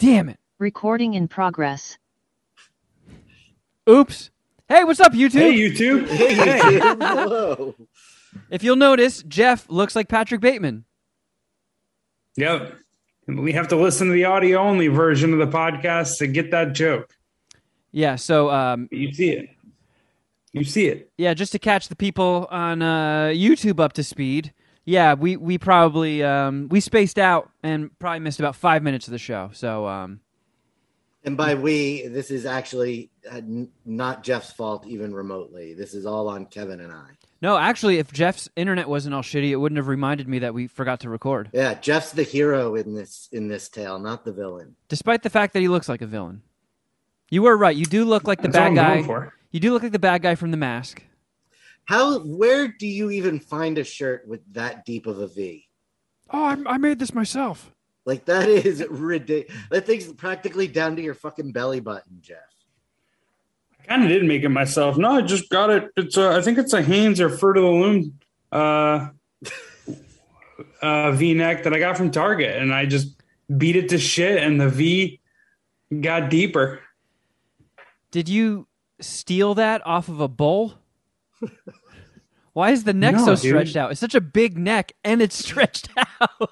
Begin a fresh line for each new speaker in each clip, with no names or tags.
Damn it.
Recording in progress.
Oops. Hey, what's up, YouTube?
Hey, YouTube.
Hey, YouTube. Hello.
If you'll notice, Geoff looks like Patrick Bateman.
Yep. We have to listen to the audio-only version of the podcast to get that joke.
Yeah, so...
You see it. You see it.
Yeah, just to catch the people on YouTube up to speed. Yeah, we probably... we spaced out and probably missed about 5 minutes of the show, so...
And by we, this is actually not Geoff's fault even remotely. This is all on Kevin and I.
No, actually, if Geoff's internet wasn't all shitty, it wouldn't have reminded me that we forgot to record.
Yeah, Geoff's the hero in this tale, not the villain.
Despite the fact that he looks like a villain. You were right. You do look like the bad guy. You do look like the bad guy from The Mask.
Where do you even find a shirt with that deep of a V?
Oh, I made this myself.
Like, that is ridiculous. That thing's practically down to your fucking belly button, Geoff.
I kind of did make it myself. No, I just got it. It's I think it's a Hanes or Fruit of the Loom V-neck that I got from Target, and I just beat it to shit, and the V got deeper.
Did you steal that off of a bull? Why is the neck so stretched out? It's such a big neck, and it's stretched out.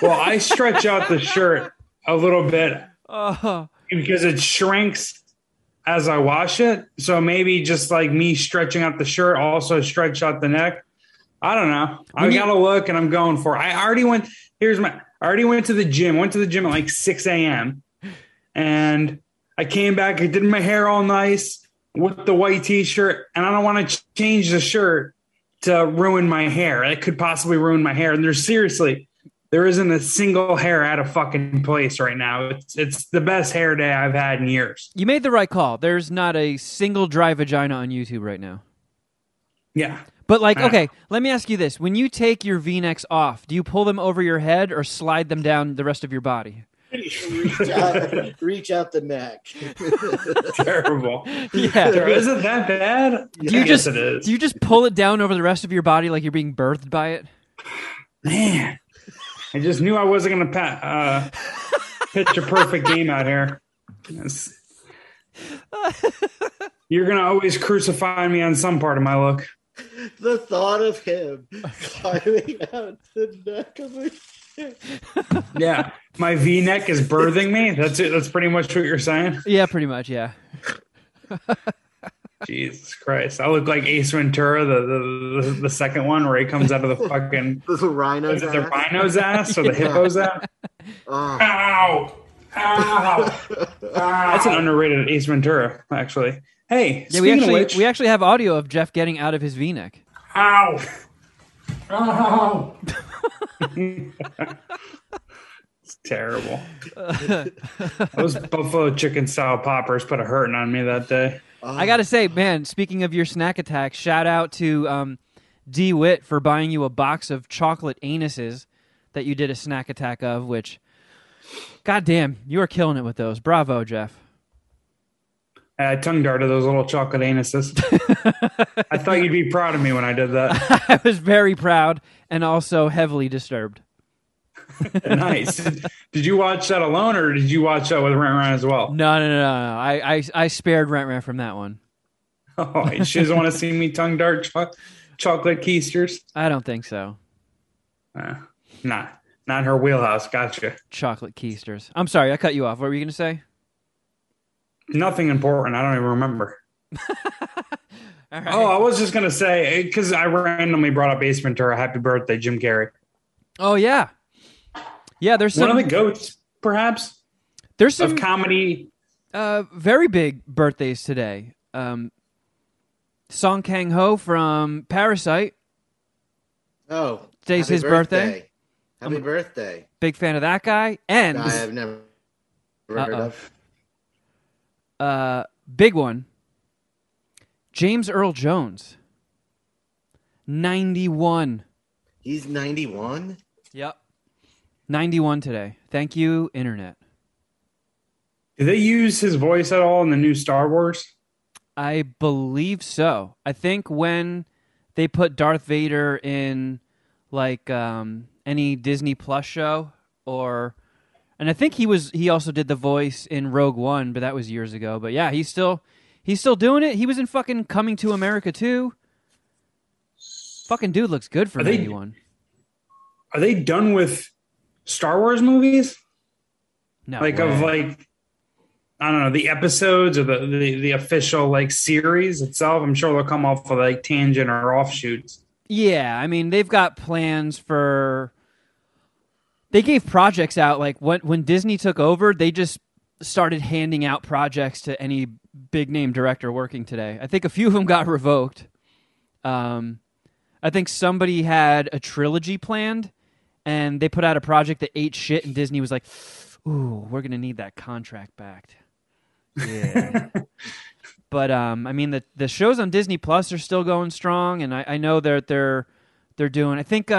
Well, I stretch out the shirt a little bit because it shrinks as I wash it. So maybe just like me stretching out the shirt also stretch out the neck. I don't know. I got to look, and I'm going for it. I already went to the gym. Went to the gym at like 6 a.m. And I came back. I did my hair all nice with the white T-shirt, and I don't want to change the shirt to ruin my hair. It could possibly ruin my hair. And there isn't a single hair out of fucking place right now. It's the best hair day I've had in years.
You made the right call. There's not a single dry vagina on YouTube right now.
Yeah.
But okay, let me ask you this. When you take your V-necks off, do you pull them over your head or slide them down the rest of your body?
Reach out the neck.
Terrible.
Yeah.
Is it that bad? Yes, it is.
Do you just pull it down over the rest of your body like you're being birthed by it?
Man. I just knew I wasn't going to pitch a perfect game out here. Yes. You're going to always crucify me on some part of my look.
The thought of him climbing out the neck of a shit.
Yeah. My V-neck is birthing me. That's it. That's pretty much what you're saying.
Yeah, pretty much. Yeah.
Jesus Christ. I look like Ace Ventura, the second one where he comes out of the fucking
the rhino's ass.
The rhino's ass or the hippo's ass.
Oh.
Ow! Ow! That's an underrated Ace Ventura, actually. Hey,
yeah, we actually have audio of Geoff getting out of his V-neck.
Ow! Ow! It's terrible. Those buffalo chicken style poppers put a hurting on me that day.
I gotta say, man, speaking of your snack attack, shout out to DeWitt for buying you a box of chocolate anuses that you did a snack attack of, which, goddamn, you are killing it with those. Bravo, Geoff.
I tongue darted those little chocolate anuses. I thought you'd be proud of me when I did that.
I was very proud and also heavily disturbed.
Nice. Did you watch that alone, or did you watch that with Rant as well?
No. I spared Rant from that one.
Oh, she doesn't want to see me tongue dart chocolate keisters?
I don't think so.
Not her wheelhouse. Gotcha.
Chocolate keisters. I'm sorry, I cut you off. What were you going to say?
Nothing important. I don't even remember.
All right.
Oh, I was just going to say, because I randomly brought up Ace Ventura. Happy birthday, Jim Carrey.
Oh, yeah. Yeah, there's some...
One of the GOATs, perhaps?
There's some...
Of comedy.
Very big birthdays today. Song Kang-ho from Parasite.
Oh.
Today's his birthday.
Happy birthday.
Big fan of that guy. And...
I have never heard of.
Big one. James Earl Jones. 91.
He's 91?
Yep. 91 today. Thank you, Internet.
Did they use his voice at all in the new Star Wars?
I believe so. I think when they put Darth Vader in like any Disney Plus show or And I think he also did the voice in Rogue One, but that was years ago. But yeah, he's still doing it. He was in fucking Coming to America too. Fucking dude looks good for 91.
Are they done with Star Wars movies?
No,
I don't know, the episodes or the official like series itself. I'm sure they'll come off of like tangent or offshoots.
Yeah, I mean they've got plans for. They gave projects out like when Disney took over. They just started handing out projects to any big name director working today. I think a few of them got revoked. I think somebody had a trilogy planned, and they put out a project that ate shit, and Disney was like, "Ooh, we're gonna need that contract back." Yeah. But I mean the shows on Disney Plus are still going strong, and I know they're doing. I think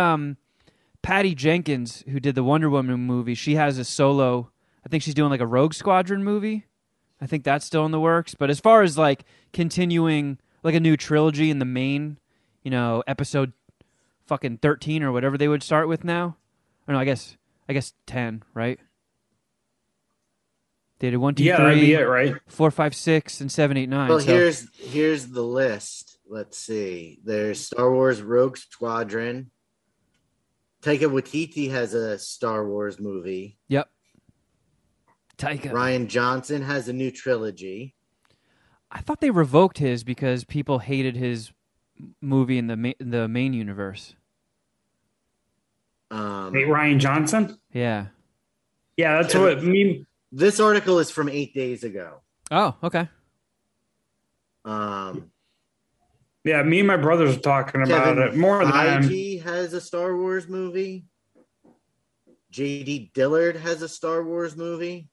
Patty Jenkins, who did the Wonder Woman movie, she has a solo. I think she's doing like a Rogue Squadron movie. I think that's still in the works. But as far as like continuing like a new trilogy in the main, episode fucking 13 or whatever they would start with now. Or no, I guess 10, right? They did 1, 2, 3,
that'd be it, right?
4, 5, 6, and 7, 8, 9.
Well,
so.
here's the list. Let's see. There's Star Wars Rogue Squadron. Taika Waititi has a Star Wars movie.
Yep. Taika.
Rian Johnson has a new trilogy.
I thought they revoked his because people hated his movie in the main universe.
Rian Johnson?
Yeah.
Yeah, that's what me.
This article is from 8 days ago.
Oh, okay.
Yeah, me and my brothers are talking about it more than
Feige has a Star Wars movie. J.D. Dillard has a Star Wars movie.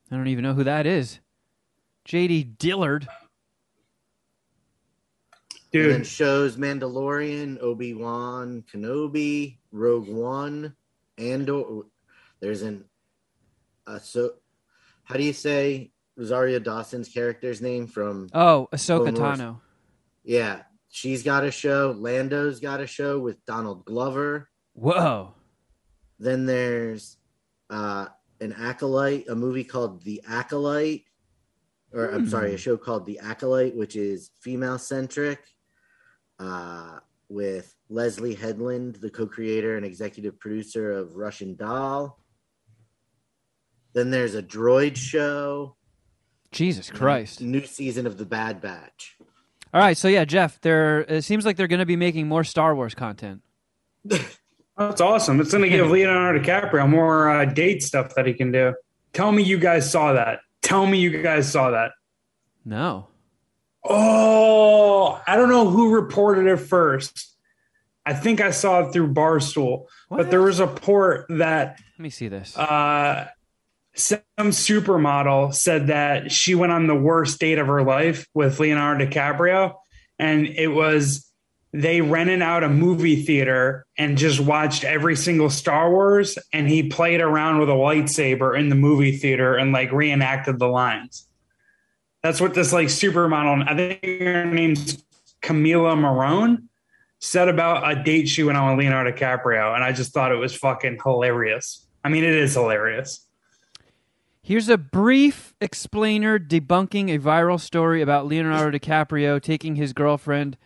I don't even know who that is. J.D. Dillard.
Dude.
And then shows Mandalorian, Obi-Wan, Kenobi, Rogue One, Andor. There's so how do you say Rosario Dawson's character's name from?
Oh, Ahsoka Tano.
Yeah, she's got a show. Lando's got a show with Donald Glover.
Whoa.
Then there's an Acolyte, a movie called The Acolyte, or I'm sorry, a show called The Acolyte, which is female-centric, with Leslie Headland, the co-creator and executive producer of Russian Doll. Then there's a droid show.
Jesus Christ.
New season of The Bad Batch.
All right, so yeah, Geoff, it seems like they're going to be making more Star Wars content.
That's awesome. It's going to give Leonardo DiCaprio more date stuff that he can do. Tell me you guys saw that.
No.
Oh, I don't know who reported it first. I think I saw it through Barstool.
What?
But there was a report that...
Let me see this.
Some supermodel said that she went on the worst date of her life with Leonardo DiCaprio, and it was they rented out a movie theater and just watched every single Star Wars, and he played around with a lightsaber in the movie theater and like reenacted the lines. That's what this like supermodel, I think her name's Camila Marone, said about a date she went on with Leonardo DiCaprio, and I just thought it was fucking hilarious. I mean, it is hilarious.
Here's a brief explainer debunking a viral story about Leonardo DiCaprio taking his girlfriend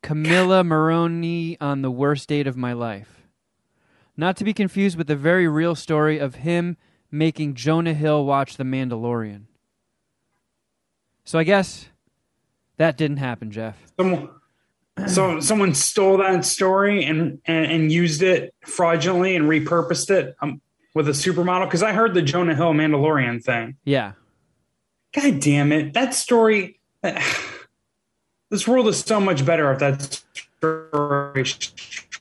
Camilla Moroni on the worst date of my life. Not to be confused with the very real story of him making Jonah Hill watch The Mandalorian. So I guess that didn't happen, Geoff.
Someone stole that story and used it fraudulently and repurposed it with a supermodel, because I heard the Jonah Hill Mandalorian thing.
Yeah.
God damn it. That story... This world is so much better if that story is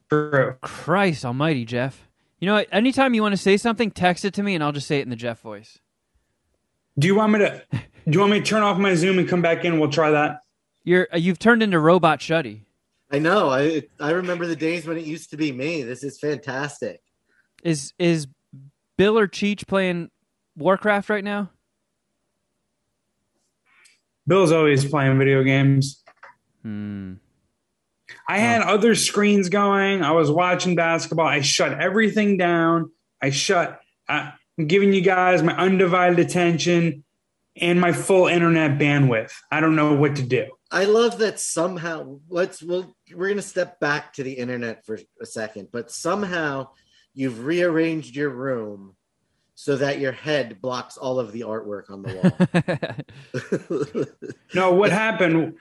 true.
Christ almighty, Geoff. You know what? Anytime you want to say something, text it to me and I'll just say it in the Geoff voice.
Do you want me to turn off my Zoom and come back in? We'll try that.
You've turned into Robot Shuddy.
I know. I remember the days when it used to be me. This is fantastic.
Is Bill or Cheech playing Warcraft right now?
Bill's always playing video games. I had other screens going. I was watching basketball. I shut everything down. I shut I'm giving you guys my undivided attention and my full internet bandwidth. I don't know what to do.
I love that somehow. We're going to step back to the internet for a second, but somehow you've rearranged your room so that your head blocks all of the artwork on the wall.
No, what happened?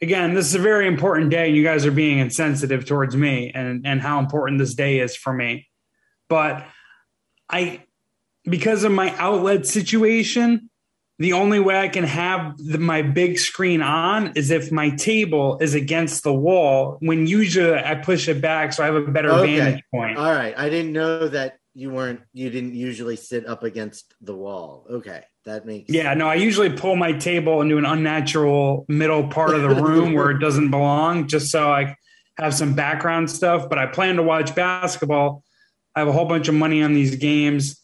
Again, this is a very important day, and you guys are being insensitive towards me and how important this day is for me. But because of my outlet situation, the only way I can have my big screen on is if my table is against the wall, when usually I push it back so I have a better vantage point.
All right. I didn't know that you didn't usually sit up against the wall. Okay. That makes
sense. No, I usually pull my table into an unnatural middle part of the room where it doesn't belong, just so I have some background stuff. But I plan to watch basketball. I have a whole bunch of money on these games,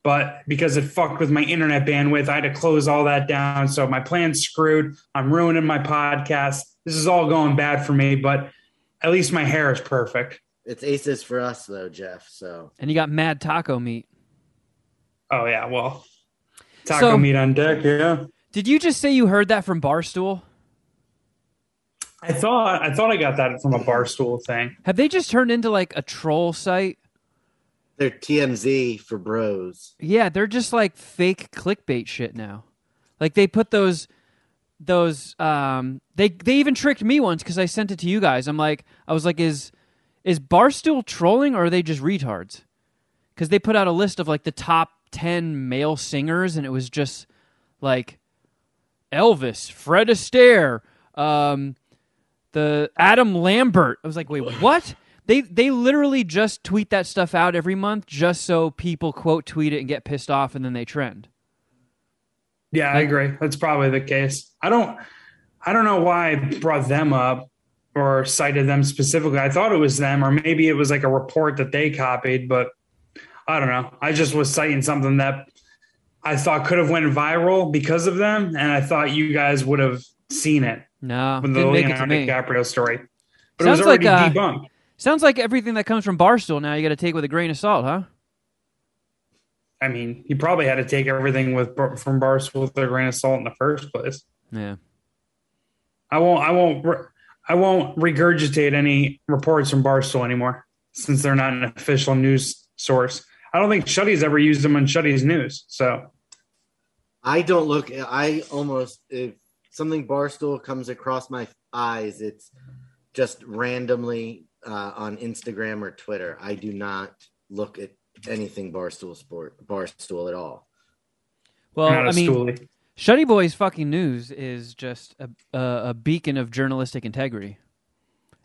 but because it fucked with my internet bandwidth, I had to close all that down. So my plan's screwed. I'm ruining my podcast. This is all going bad for me, but at least my hair is perfect.
It's aces for us, though, Geoff. So,
and you got mad taco meat.
Oh yeah, well, taco meat on deck. Yeah.
Did you just say you heard that from Barstool?
I thought I got that from a Barstool thing.
Have they just turned into like a troll site?
They're TMZ for bros.
Yeah, they're just like fake clickbait shit now. Like they put those they even tricked me once because I sent it to you guys. I was like, is Barstool trolling or are they just retards? Because they put out a list of like the top 10 male singers, and it was just like Elvis, Fred Astaire, the Adam Lambert. I was like, wait, what? They literally just tweet that stuff out every month just so people quote tweet it and get pissed off, and then they trend.
Yeah, I agree. That's probably the case. I don't know why I brought them up or cited them specifically. I thought it was them, or maybe it was like a report that they copied, but I don't know. I just was citing something that I thought could have went viral because of them, and I thought you guys would have seen it.
No,
with the
didn't make it
Leonardo
to me.
DiCaprio story. But
Sounds
it was already
like,
debunked.
Sounds like everything that comes from Barstool now you got to take with a grain of salt, huh?
I mean, you probably had to take everything from Barstool with a grain of salt in the first place.
Yeah.
I won't regurgitate any reports from Barstool anymore since they're not an official news source. I don't think Shuddy's ever used them on Shuddy's news. So
I don't look. If something Barstool comes across my eyes, it's just randomly on Instagram or Twitter. I do not look at anything Barstool at all.
Well, I mean, Shuddyboy's fucking news is just a beacon of journalistic integrity.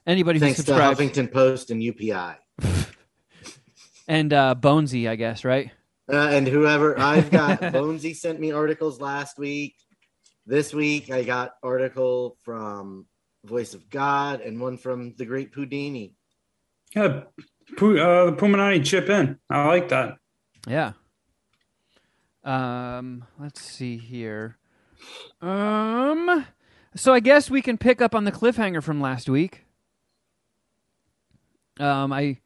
Anybody who subscribes,
to Huffington Post and UPI,
and Bonesy, I guess, right?
And whoever I've got, Bonesy sent me articles last week. This week, I got article from Voice of God and one from the Great Pudini.
Yeah, the Puminati chip in. I like that.
Yeah. Let's see here. So I guess we can pick up on the cliffhanger from last week. I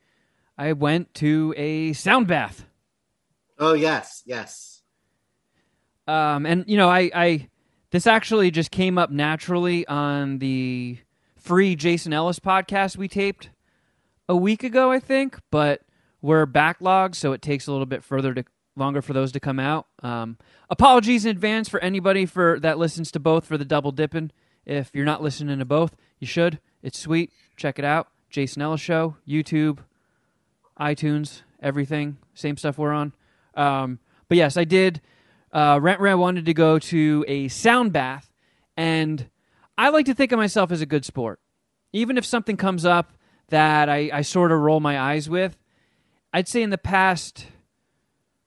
went to a sound bath.
Oh yes.
And you know, I this actually just came up naturally on the free Jason Ellis podcast we taped a week ago, I think, but we're backlogged, so it takes a little bit longer for those to come out. Apologies in advance for anybody that listens to both for the double dipping. If you're not listening to both, you should. It's sweet. Check it out. Jason Ellis Show, YouTube, iTunes, everything. Same stuff we're on. But yes, I did. Rent wanted to go to a sound bath, and I like to think of myself as a good sport. Even if something comes up that I sort of roll my eyes with, I'd say in the past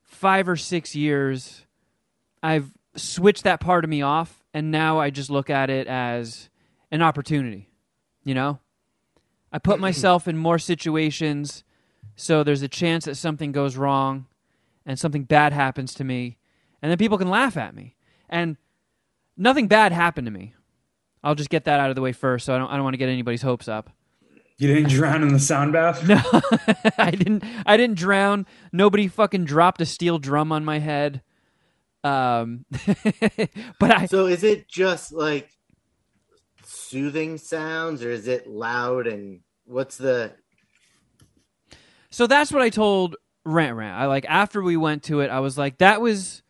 5 or 6 years, I've switched that part of me off, and now I just look at it as an opportunity, you know? I put myself in more situations so there's a chance that something goes wrong and something bad happens to me, and then people can laugh at me. And nothing bad happened to me. I'll just get that out of the way first, so I don't want to get anybody's hopes up.
You didn't drown in the sound bath?
No, I didn't drown. Nobody fucking dropped a steel drum on my head. But
So is it just like soothing sounds, or is it loud? And what's the?
So that's what I told Rant. I like after we went to it, I was like, that was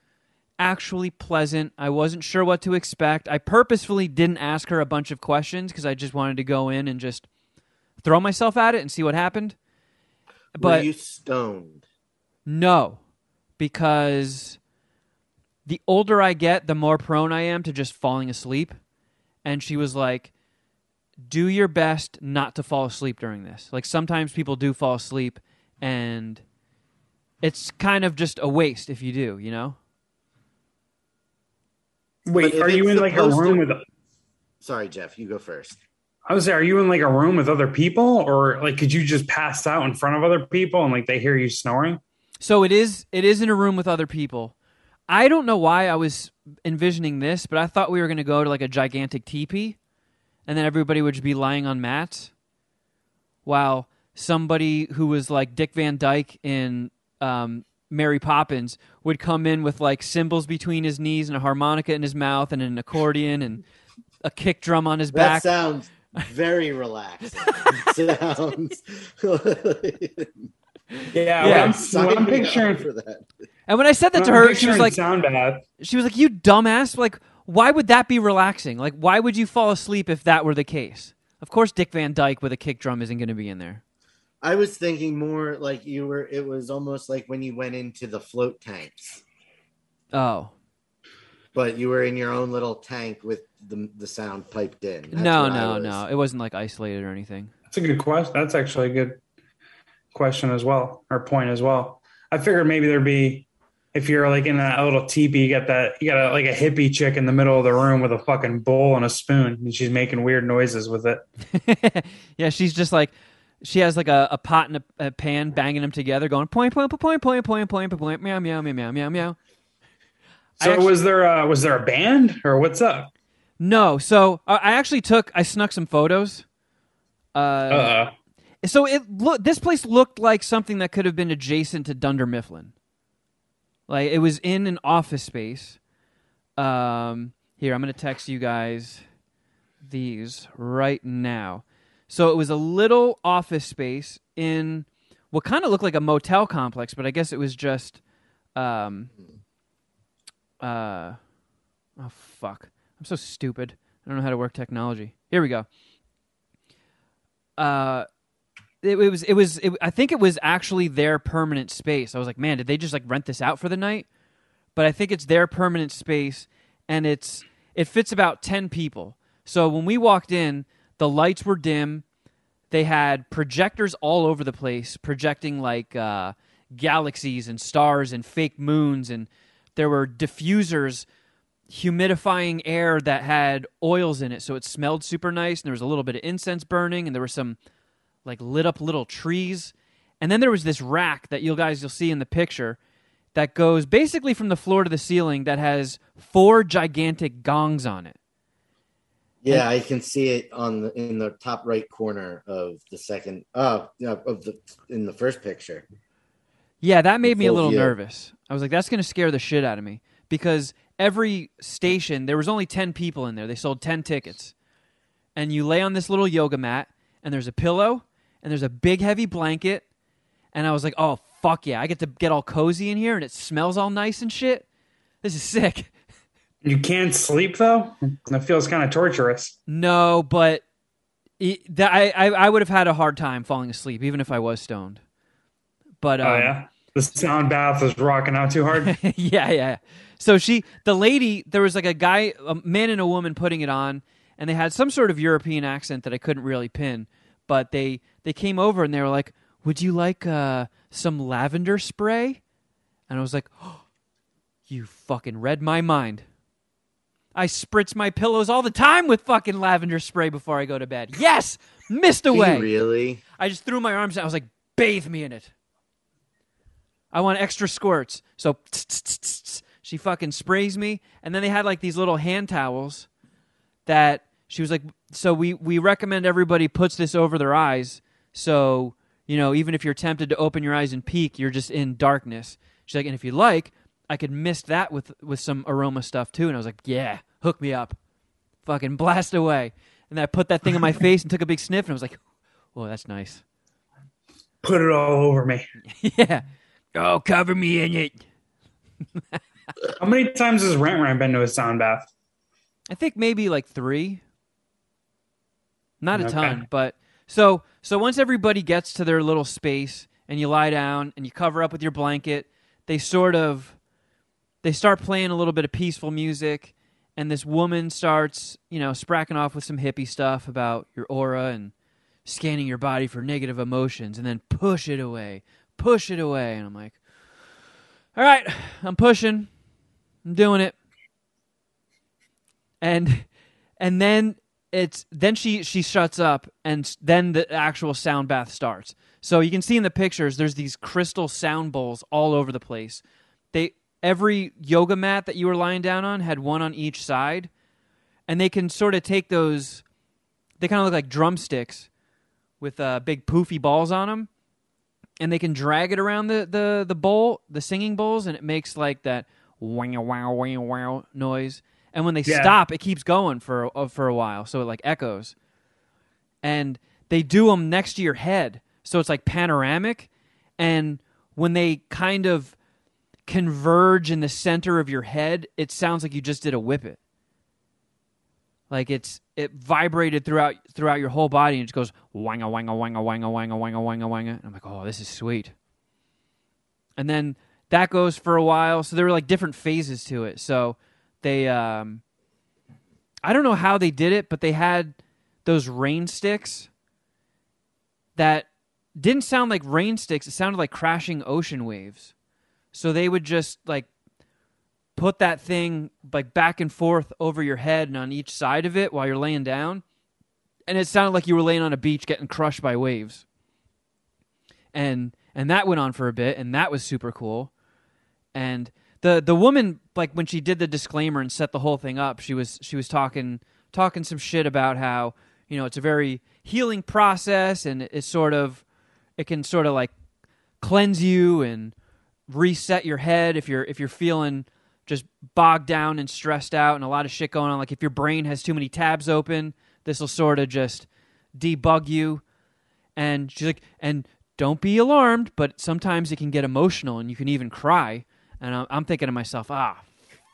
actually pleasant. I wasn't sure what to expect. I purposefully didn't ask her a bunch of questions because I just wanted to go in and just throw myself at it and see what happened. But
Were you stoned?
no, because the older I get, the more prone I am to just falling asleep. And she was like, do your best not to fall asleep during this. Like sometimes people do fall asleep and it's kind of just a waste if you do, you know?
Wait, are you in like a room with...
Sorry, Geoff, you go first.
I was say, are you in like a room with other people, or like could you just pass out in front of other people and like they hear you snoring?
So it is in a room with other people. I don't know why I was envisioning this, but I thought we were going to go to like a gigantic teepee, and then everybody would just be lying on mats, while somebody who was like Dick Van Dyke in Mary Poppins would come in with like cymbals between his knees and a harmonica in his mouth and an accordion and a kick drum on his back.
That sounds very relaxing. Sounds.
Yeah. I'm picturing
for that.
And when I said that to her, she was like,
sound bath.
She was like, you dumbass. Like, why would that be relaxing? Like, why would you fall asleep if that were the case? Of course, Dick Van Dyke with a kick drum isn't going to be in there.
I was thinking more like it was almost like when you went into the float tanks.
Oh.
But you were in your own little tank with the sound piped in.
No. It wasn't like isolated or anything.
That's a good question. That's actually a good question as well, or point as well. I figured maybe there'd be, if you're like in that little teepee, you got like a hippie chick in the middle of the room with a fucking bowl and a spoon, and she's making weird noises with it.
Yeah, she's just like, she has like a pot and a pan, banging them together, going point, point, point, point, point, point, point, meow, meow, meow, meow, meow, meow.
So was there a band or what's up?
No, so I snuck some photos. So this place looked like something that could have been adjacent to Dunder Mifflin. Like it was in an office space. Here, I'm going to text you guys these right now. So it was a little office space in what kind of looked like a motel complex, but I guess it was just oh fuck. I'm so stupid. I don't know how to work technology. Here we go. It was I think it was actually their permanent space. I was like, man, did they just like rent this out for the night? But I think it's their permanent space, and it fits about 10 people. So when we walked in, the lights were dim. They had projectors all over the place, projecting like galaxies and stars and fake moons, and there were diffusers humidifying air that had oils in it, so it smelled super nice, and there was a little bit of incense burning, and there were some like lit up little trees. And then there was this rack that you'll see in the picture that goes basically from the floor to the ceiling that has 4 gigantic gongs on it.
Yeah, I can see it in the top right corner of the second in the first picture.
Yeah, that made me a little nervous. I was like, that's going to scare the shit out of me, because every station, there was only 10 people in there. They sold 10 tickets. And you lay on this little yoga mat, and there's a pillow, and there's a big heavy blanket. And I was like, oh, fuck yeah, I get to get all cozy in here, and it smells all nice and shit. This is sick.
You can't sleep, though? That feels kind of torturous.
No, but I would have had a hard time falling asleep, even if I was stoned. But
oh, yeah? The sound bath was rocking out too hard?
Yeah. So the lady, there was like a man and a woman putting it on, and they had some sort of European accent that I couldn't really pin. But they came over, and they were like, would you like some lavender spray? And I was like, oh, you fucking read my mind. I spritz my pillows all the time with fucking lavender spray before I go to bed. Yes! Missed away.
Really?
I just threw my arms out. I was like, bathe me in it. I want extra squirts. So she fucking sprays me. And then they had like these little hand towels that she was like, so we recommend everybody puts this over their eyes. So, even if you're tempted to open your eyes and peek, you're just in darkness. She's like, and if you like, I could mist that with some aroma stuff too. And I was like, yeah, hook me up. Fucking blast away. And then I put that thing on my face and took a big sniff, and I was like, oh, that's nice.
Put it all over me.
Yeah. Oh, cover me in it.
How many times has Rant been to a sound bath?
I think maybe like 3. Not a
Okay.
ton, but so once everybody gets to their little space and you lie down and you cover up with your blanket, they start playing a little bit of peaceful music, and this woman starts, spracking off with some hippie stuff about your aura and scanning your body for negative emotions, and then push it away. And I'm like, all right, I'm pushing. I'm doing it. And then she shuts up, and then the actual sound bath starts. So you can see in the pictures, there's these crystal sound bowls all over the place. Every yoga mat that you were lying down on had one on each side, and they can sort of take those. They kind of look like drumsticks with big poofy balls on them, and they can drag it around the bowl, the singing bowls, and it makes like that wow wow wow wow noise. And when they stop, it keeps going for a while, so it like echoes. And they do them next to your head, so it's like panoramic. And when they kind of converge in the center of your head, it sounds like you just did a whippet. Like it vibrated throughout your whole body, and it just goes wanga wanga wanga wanga wanga wanga wanga wanga. And I'm like, oh, this is sweet. And then that goes for a while. So there were like different phases to it. So they, I don't know how they did it, but they had those rain sticks that didn't sound like rain sticks. It sounded like crashing ocean waves. So they would just like put that thing like back and forth over your head and on each side of it while you're laying down. And it sounded like you were laying on a beach getting crushed by waves. And that went on for a bit, and that was super cool. And the woman, like when she did the disclaimer and set the whole thing up, she was talking some shit about how, it's a very healing process, and it can sort of like cleanse you and reset your head if you're feeling just bogged down and stressed out and a lot of shit going on. Like if your brain has too many tabs open, this will sort of just debug you. And she's like, and don't be alarmed, but sometimes it can get emotional and you can even cry. And I'm thinking to myself,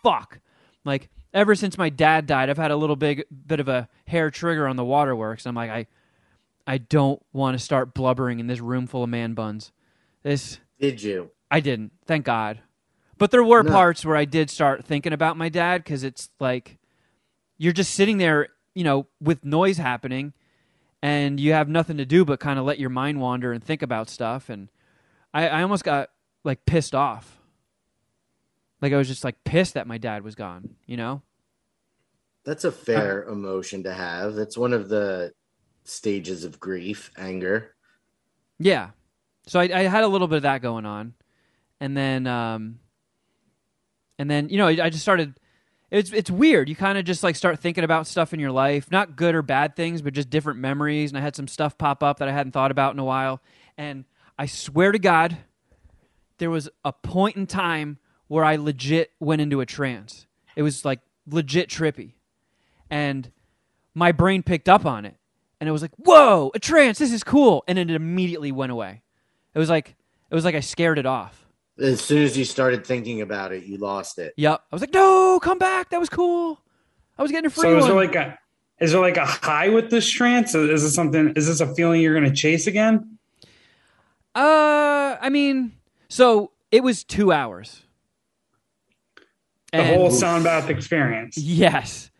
fuck. Like ever since my dad died, I've had a little bit of a hair trigger on the waterworks. I'm like, I don't want to start blubbering in this room full of man buns.
Did you?
I didn't, thank God. But there were parts where I did start thinking about my dad, because it's like you're just sitting there, with noise happening, and you have nothing to do but kind of let your mind wander and think about stuff. And I almost got like pissed off. Like I was just like pissed that my dad was gone,
That's a fair emotion to have. It's one of the stages of grief, anger.
Yeah. So I had a little bit of that going on. And then I just started, it's weird. You kind of just like start thinking about stuff in your life, not good or bad things, but just different memories. And I had some stuff pop up that I hadn't thought about in a while. And I swear to God, there was a point in time where I legit went into a trance. It was like legit trippy. And my brain picked up on it. And it was like, whoa, a trance, this is cool. And then it immediately went away. It was like I scared it off.
As soon as you started thinking about it, you lost it.
Yep. I was like, no, come back. That was cool. I was getting a free one.
So is there like a high with this trance? Is this a feeling you're going to chase again?
I mean, so it was 2 hours.
The whole sound bath experience.
Yes.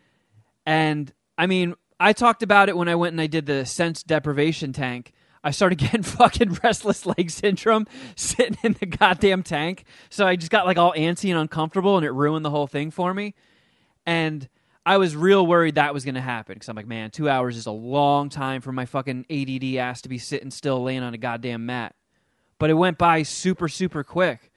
And I mean, I talked about it when I went and I did the sense deprivation tank. I started getting fucking restless leg syndrome sitting in the goddamn tank. So I just got like all antsy and uncomfortable, and it ruined the whole thing for me. And I was real worried that was going to happen, because I'm like, man, 2 hours is a long time for my fucking ADD ass to be sitting still laying on a goddamn mat. But it went by super, super quick.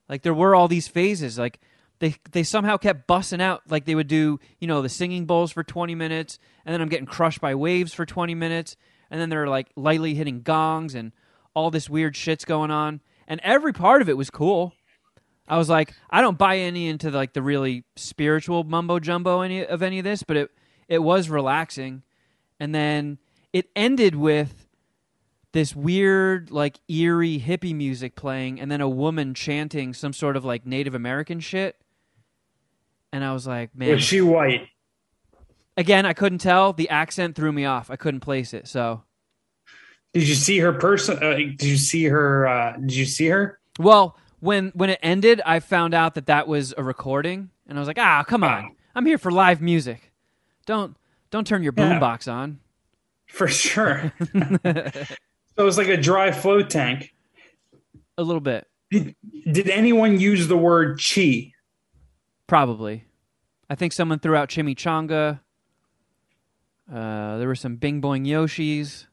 Like there were all these phases. Like they somehow kept busting out, like they would do, the singing bowls for 20 minutes, and then I'm getting crushed by waves for 20 minutes, and then they're like lightly hitting gongs and all this weird shit's going on, and every part of it was cool. I was like, I don't buy any into like the really spiritual mumbo jumbo any of this, but it was relaxing. And then it ended with this weird, like eerie hippie music playing, and then a woman chanting some sort of like Native American shit. And I was like, man,
was she white?
Again, I couldn't tell. The accent threw me off. I couldn't place it. So,
did you see her person? Did you see her? Did you see her?
Well, when it ended, I found out that was a recording, and I was like, come on, I'm here for live music. Don't turn your boombox on.
For sure. So it was like a dry flow tank.
A little bit.
Did anyone use the word chi?
Probably. I think someone threw out chimichanga. There were some Bing Boing Yoshis.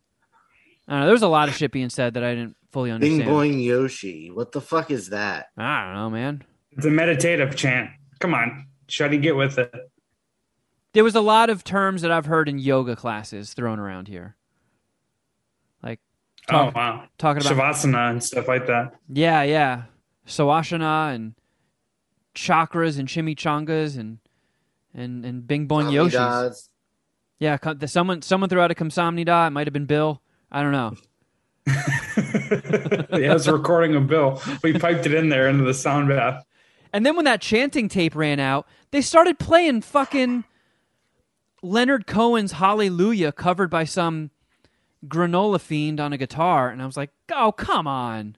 I don't know. There was a lot of shit being said that I didn't fully understand.
Bing Boing Yoshi. What the fuck is that?
I don't know, man.
It's a meditative chant. Come on. Shuddy, get with it.
There was a lot of terms that I've heard in yoga classes thrown around here. Like,
oh, wow.
Talking about
Shavasana and stuff like that.
Yeah. Sawashana and chakras and chimichangas and Bing Boing Yoshis. Yeah, someone threw out a Kamsamnida. It might have been Bill. I don't know.
Yeah, it's a recording of Bill. We piped it in there into the sound bath.
And then when that chanting tape ran out, they started playing fucking Leonard Cohen's Hallelujah covered by some granola fiend on a guitar. And I was like, oh, come on.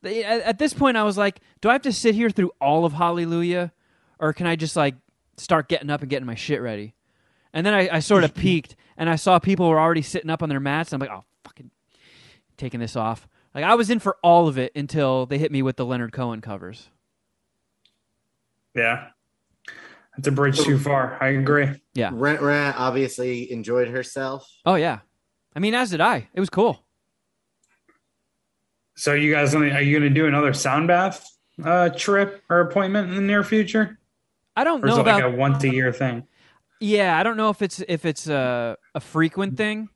At this point, I was like, do I have to sit here through all of Hallelujah? Or can I just like start getting up and getting my shit ready? And then I sort of peeked, and I saw people were already sitting up on their mats. And I'm like, oh, fucking taking this off. Like, I was in for all of it until they hit me with the Leonard Cohen covers.
Yeah. That's a bridge too far. I agree.
Yeah.
Rent obviously enjoyed herself.
Oh, yeah. I mean, as did I. It was cool.
So you guys, are you going to do another sound bath trip or appointment in the near future?
I don't
or
know
is it
about
like a once-a-year thing?
Yeah, I don't know if it's a frequent thing,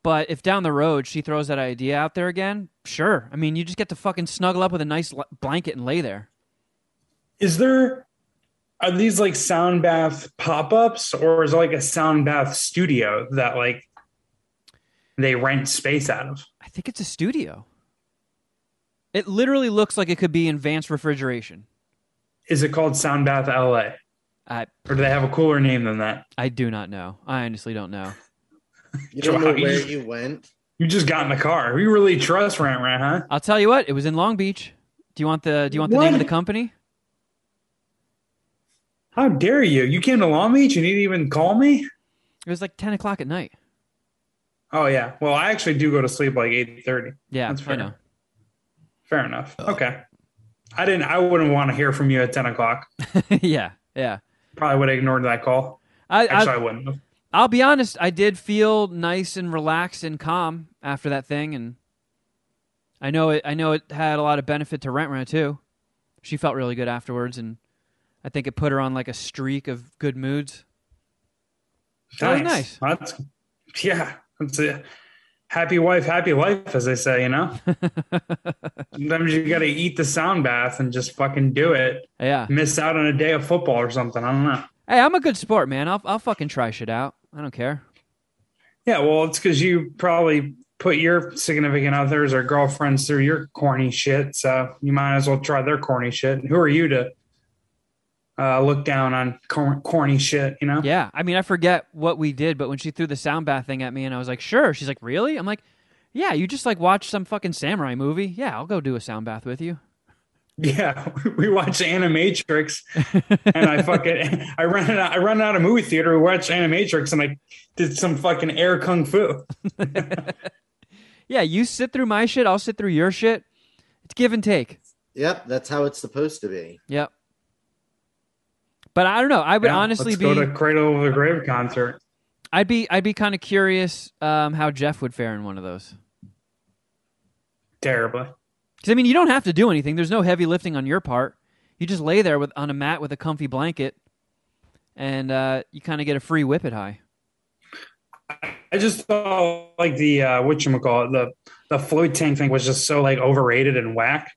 but if down the road she throws that idea out there again, sure. I mean, you just get to fucking snuggle up with a nice blanket and lay there.
Are these like sound bath pop-ups, or is it like a sound bath studio that like they rent space out of?
I think it's a studio. It literally looks like it could be advanced refrigeration.
Is it called Sound Bath LA? Or do they have a cooler name than that?
I do not know. I honestly don't know.
You don't know where you went?
You just got in the car. We really trust Rant, huh?
I'll tell you what. It was in Long Beach. Do you want the name of the company?
How dare you? You came to Long Beach and you didn't even call me?
It was like 10 o'clock at night.
Oh, yeah. Well, I actually do go to sleep like 8:30.
Yeah,
that's fair.
I know.
Fair enough. Okay. I wouldn't want to hear from you at 10 o'clock.
Yeah.
Probably would have ignored that call. I wouldn't have.
I'll be honest. I did feel nice and relaxed and calm after that thing, and I know it had a lot of benefit to Rent too. She felt really good afterwards, and I think it put her on like a streak of good moods. That was nice.
It's a happy wife, happy life, as they say, you know? Sometimes you got to eat the sound bath and just fucking do it.
Yeah.
Miss out on a day of football or something. I don't know.
Hey, I'm a good sport, man. I'll fucking try shit out. I don't care.
Yeah, well, it's because you probably put your significant others or girlfriends through your corny shit, so you might as well try their corny shit. And who are you to look down on corny shit, you know?
Yeah, I mean, I forget what we did, but when she threw the sound bath thing at me and I was like, sure. She's like, really? I'm like, yeah, you just like watch some fucking samurai movie. Yeah, I'll go do a sound bath with you.
Yeah, we watched Animatrix, and I ran out of movie theater. We watched Animatrix, and I did some fucking air kung fu.
Yeah, you sit through my shit, I'll sit through your shit. It's give and take.
Yep, that's how it's supposed to be.
Yep. But I don't know. I would honestly
let's go to Cradle of the Grave concert.
I'd be kind of curious how Geoff would fare in one of those.
Terribly.
Because, I mean, you don't have to do anything. There's no heavy lifting on your part. You just lay there on a mat with a comfy blanket, and you kind of get a free Whippet high.
I just thought like the whatchamacallit, the float tank thing was just so like overrated and whack.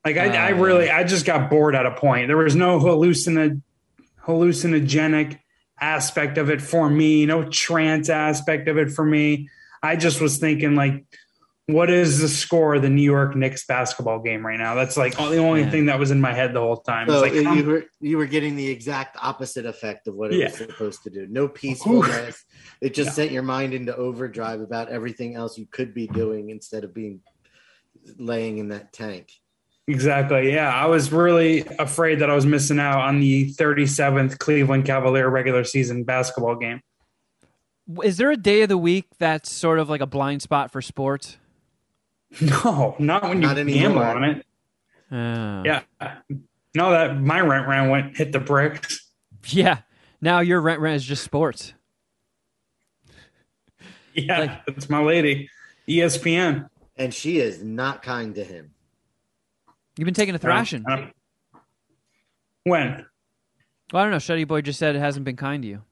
Like I just got bored at a point. There was no hallucinogenic aspect of it for me, no trance aspect of it for me. I just was thinking like, what is the score of the New York Knicks basketball game right now? That's like the only thing that was in my head the whole time.
So
like,
you were getting the exact opposite effect of what it was supposed to do. No peacefulness. It just sent your mind into overdrive about everything else you could be doing instead of being laying in that tank.
Exactly. Yeah. I was really afraid that I was missing out on the 37th Cleveland Cavalier regular season basketball game.
Is there a day of the week that's sort of like a blind spot for sports?
No, not when you gamble on it. Yeah. No, that my rent hit the bricks.
Yeah. Now your rent is just sports.
Yeah, that's my lady. ESPN.
And she is not kind to him.
You've been taking a thrashing.
When?
Well, I don't know. Shuddyboy just said it hasn't been kind to you.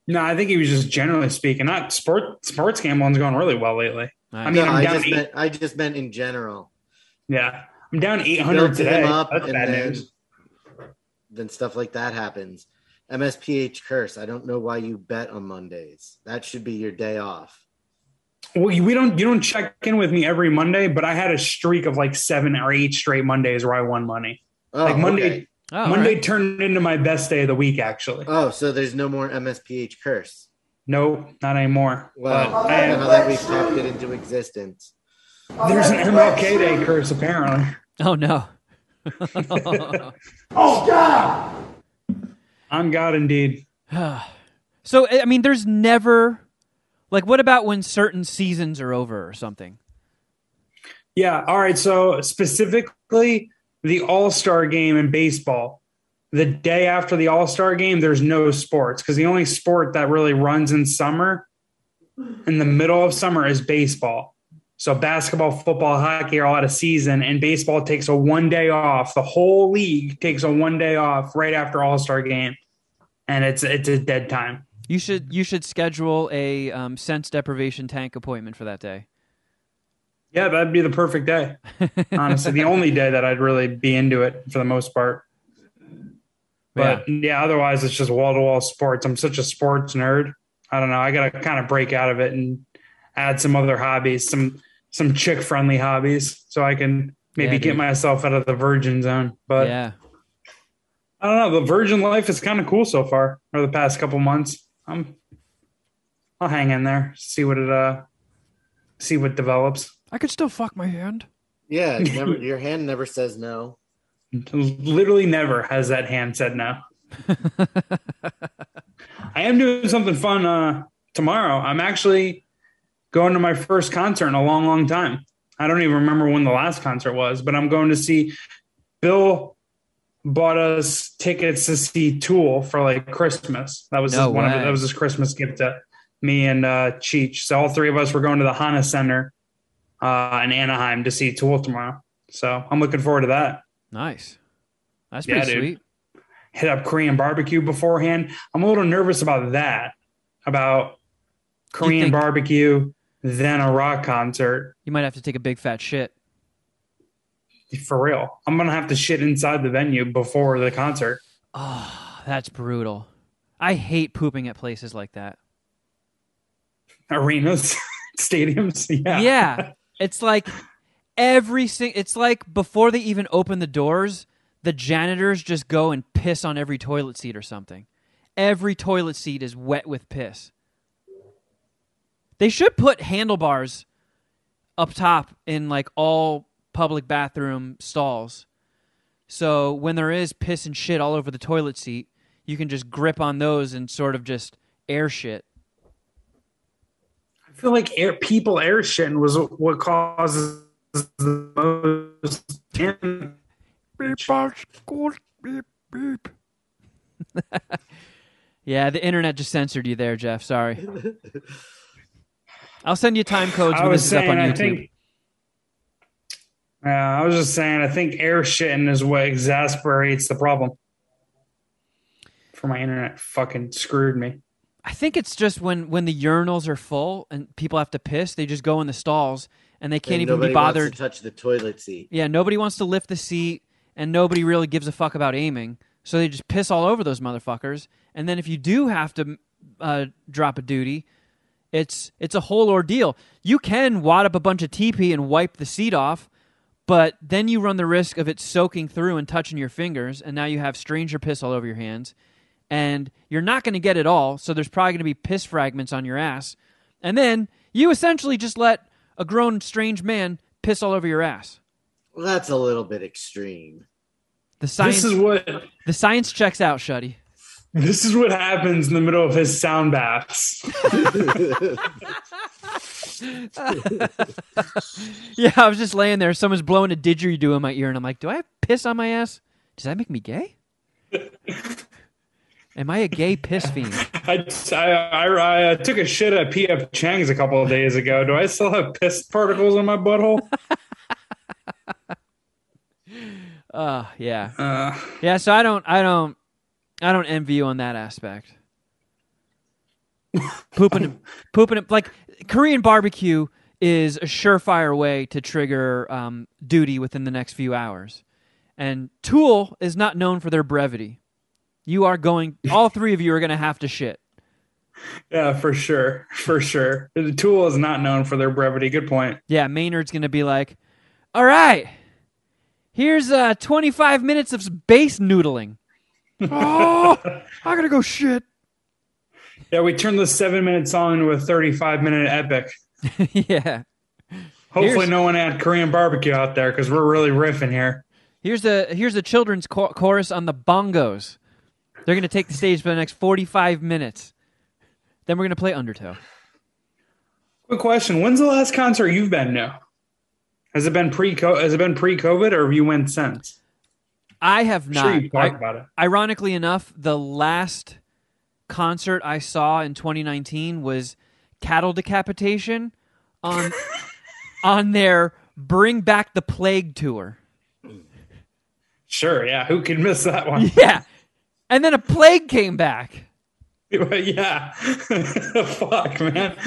No, I think he was just generally speaking. Not sports gambling's going really well lately.
Nice.
I mean,
I just meant in general.
Yeah, I'm down 800 today.
That's bad news. Then stuff like that happens. MSPH curse. I don't know why you bet on Mondays. That should be your day off.
Well, you don't check in with me every Monday, but I had a streak of like 7 or 8 straight Mondays where I won money.
Oh, like
Monday.
Okay.
Monday turned into my best day of the week, actually.
Oh, so there's no more MSPH curse.
Nope, not anymore.
Well, now that we've talked it into existence.
There's an MLK Day curse, apparently.
Oh, no.
Oh, God! I'm God, indeed.
So, I mean, there's never... Like, what about when certain seasons are over or something?
Yeah, all right. So, specifically... the All-Star game in baseball, the day after the All-Star game, there's no sports because the only sport that really runs in summer, in the middle of summer, is baseball. So basketball, football, hockey are all out of season, and baseball takes a 1 day off. The whole league takes a 1 day off right after All-Star game, and it's a dead time.
You should schedule a sense deprivation tank appointment for that day.
Yeah, that'd be the perfect day. Honestly, the only day that I'd really be into it for the most part. But yeah, otherwise it's just wall-to-wall sports. I'm such a sports nerd. I don't know. I got to kind of break out of it and add some other hobbies, some chick-friendly hobbies, so I can maybe get myself out of the virgin zone. But I don't know. The virgin life is kind of cool so far for the past couple months. I'll hang in there, see what develops.
I could still fuck my hand.
Yeah, your hand never says no.
Literally never has that hand said no. I am doing something fun tomorrow. I'm actually going to my first concert in a long, long time. I don't even remember when the last concert was, but I'm going to see Bill bought us tickets to see Tool for like Christmas. That was that was his Christmas gift to me and Cheech. So all three of us were going to the Hana Center in Anaheim to see Tool tomorrow. So I'm looking forward to that.
Nice. That's pretty sweet.
Hit up Korean barbecue beforehand. I'm a little nervous about that, about Korean barbecue, then a rock concert.
You might have to take a big fat shit.
For real. I'm going to have to shit inside the venue before the concert.
Oh, that's brutal. I hate pooping at places like that.
Arenas, stadiums.
Yeah. It's like it's like before they even open the doors, the janitors just go and piss on every toilet seat or something. Every toilet seat is wet with piss. They should put handlebars up top in like all public bathroom stalls. So when there is piss and shit all over the toilet seat, you can just grip on those and sort of just air shit.
I feel like people air shitting was what causes the most damage.
Beep, beep. Yeah, the internet just censored you there, Geoff. Sorry. I'll send you time codes when this is up on YouTube.
I was just saying, I think air shitting is what exasperates the problem. For my internet fucking screwed me.
I think it's just when the urinals are full and people have to piss, they just go in the stalls and they can't even be
Nobody
bothered.
wants to touch the toilet seat.
Yeah, nobody wants to lift the seat, and nobody really gives a fuck about aiming. So they just piss all over those motherfuckers. And then if you do have to drop a duty, it's a whole ordeal. You can wad up a bunch of TP and wipe the seat off, but then you run the risk of it soaking through and touching your fingers, and now you have stranger piss all over your hands. And you're not going to get it all, so there's probably going to be piss fragments on your ass. And then you essentially just let a grown, strange man piss all over your ass.
Well, that's a little bit extreme.
The science checks out, Shuddy.
This is what happens in the middle of his sound baths.
Yeah, I was just laying there. Someone's blowing a didgeridoo in my ear, and I'm like, do I have piss on my ass? Does that make me gay? Am I a gay piss fiend?
I took a shit at P.F. Chang's a couple of days ago. Do I still have piss particles in my butthole?
Yeah. Yeah, so I don't envy you on that aspect. Pooping like Korean barbecue is a surefire way to trigger duty within the next few hours. And Tool is not known for their brevity. All three of you are going to have to shit.
Yeah, for sure. For sure. The Tool is not known for their brevity. Good point.
Yeah, Maynard's going to be like, all right, here's 25 minutes of base noodling. Oh, I got to go shit.
Yeah, we turned the 7-minute song into a 35-minute epic.
Yeah.
Hopefully no one had Korean barbecue out there because we're really riffing here.
Here's the children's chorus on the bongos. They're going to take the stage for the next 45 minutes. Then we're going to play Undertow.
Quick question. When's the last concert you've been to? Has it been pre-COVID or have you went since?
I have not.
Sure, you talked about it.
Ironically enough, the last concert I saw in 2019 was Cattle Decapitation on their Bring Back the Plague tour.
Sure, yeah. Who could miss that one?
Yeah. And then a plague came back.
Yeah. Fuck, man.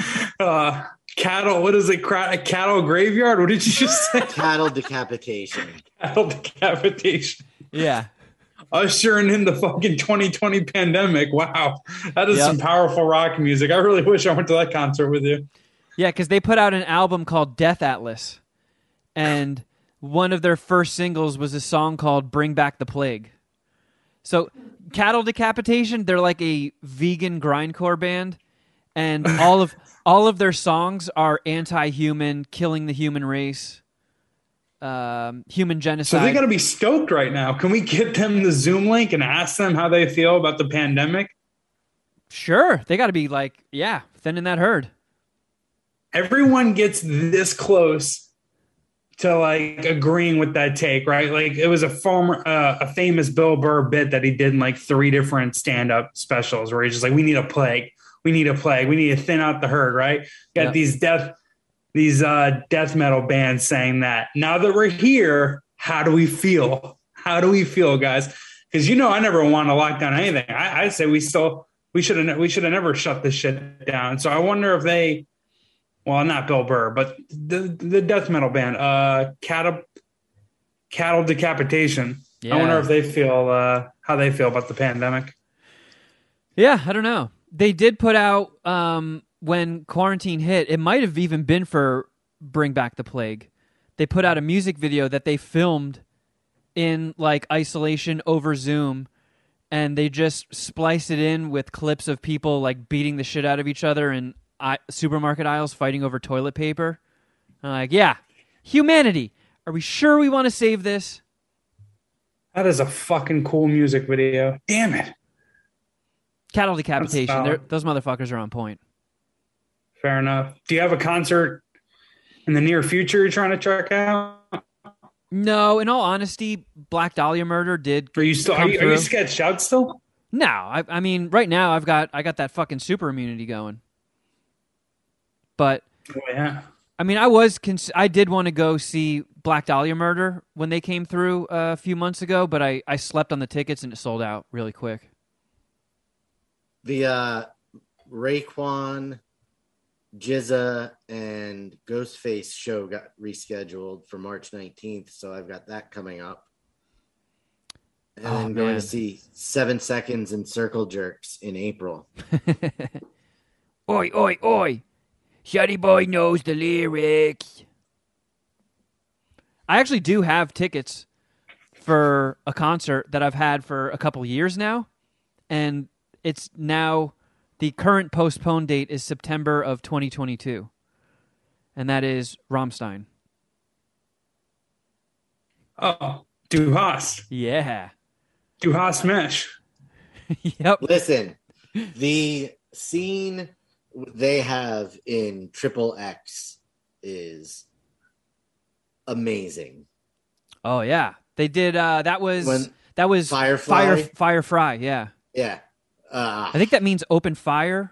Cattle, what is it? Cattle graveyard? What did you just say?
Cattle decapitation.
Cattle decapitation.
Yeah.
Ushering in the fucking 2020 pandemic. Wow. That is some powerful rock music. I really wish I went to that concert with you.
Yeah, because they put out an album called Death Atlas. And one of their first singles was a song called Bring Back the Plague. So Cattle Decapitation, they're like a vegan grindcore band. And all of their songs are anti-human, killing the human race, human genocide.
So they got to be stoked right now. Can we get them the Zoom link and ask them how they feel about the pandemic?
Sure. They got to be like, yeah, thinning that herd.
Everyone gets this close to like agreeing with that take, right? Like it was a famous Bill Burr bit that he did in like 3 different stand-up specials where he's just like, we need a plague. We need a plague. We need to thin out the herd, right? Got these death metal bands saying that. Now that we're here, how do we feel? How do we feel, guys? Because I never want to lock down anything. I say we should have never shut this shit down. So I wonder if they, well, not Bill Burr, but the death metal band, Cattle Decapitation. Yeah. I wonder if they feel how they feel about the pandemic.
Yeah, I don't know. They did put out when quarantine hit. It might have even been for Bring Back the Plague. They put out a music video that they filmed in like isolation over Zoom, and they just spliced it in with clips of people like beating the shit out of each other in supermarket aisles, fighting over toilet paper. I'm like, yeah, humanity. Are we sure we want to save this?
That is a fucking cool music video. Damn it.
Cattle Decapitation. Those motherfuckers are on point.
Fair enough. Do you have a concert in the near future you're trying to check out?
No, in all honesty, Black Dahlia Murder did.
Are you sketched out still?
No, I mean, right now I got that fucking super immunity going. But I mean, I did want to go see Black Dahlia Murder when they came through a few months ago, but I slept on the tickets and it sold out really quick.
The Raekwon, Jizza, and Ghostface show got rescheduled for March 19th, so I've got that coming up. And then going to see 7 Seconds and Circle Jerks in April.
Oi, oi, oi! Shuddyboy knows the lyrics. I actually do have tickets for a concert that I've had for a couple years now, and it's now the current postponed date is September of 2022, and that is Rammstein.
Oh, Du hast.
Yeah.
Du hast mich.
Yep.
Listen, the scene they have in Triple X is amazing.
Oh yeah, they did. That was
Firefly.
Firefly. Yeah.
Yeah.
I think that means open fire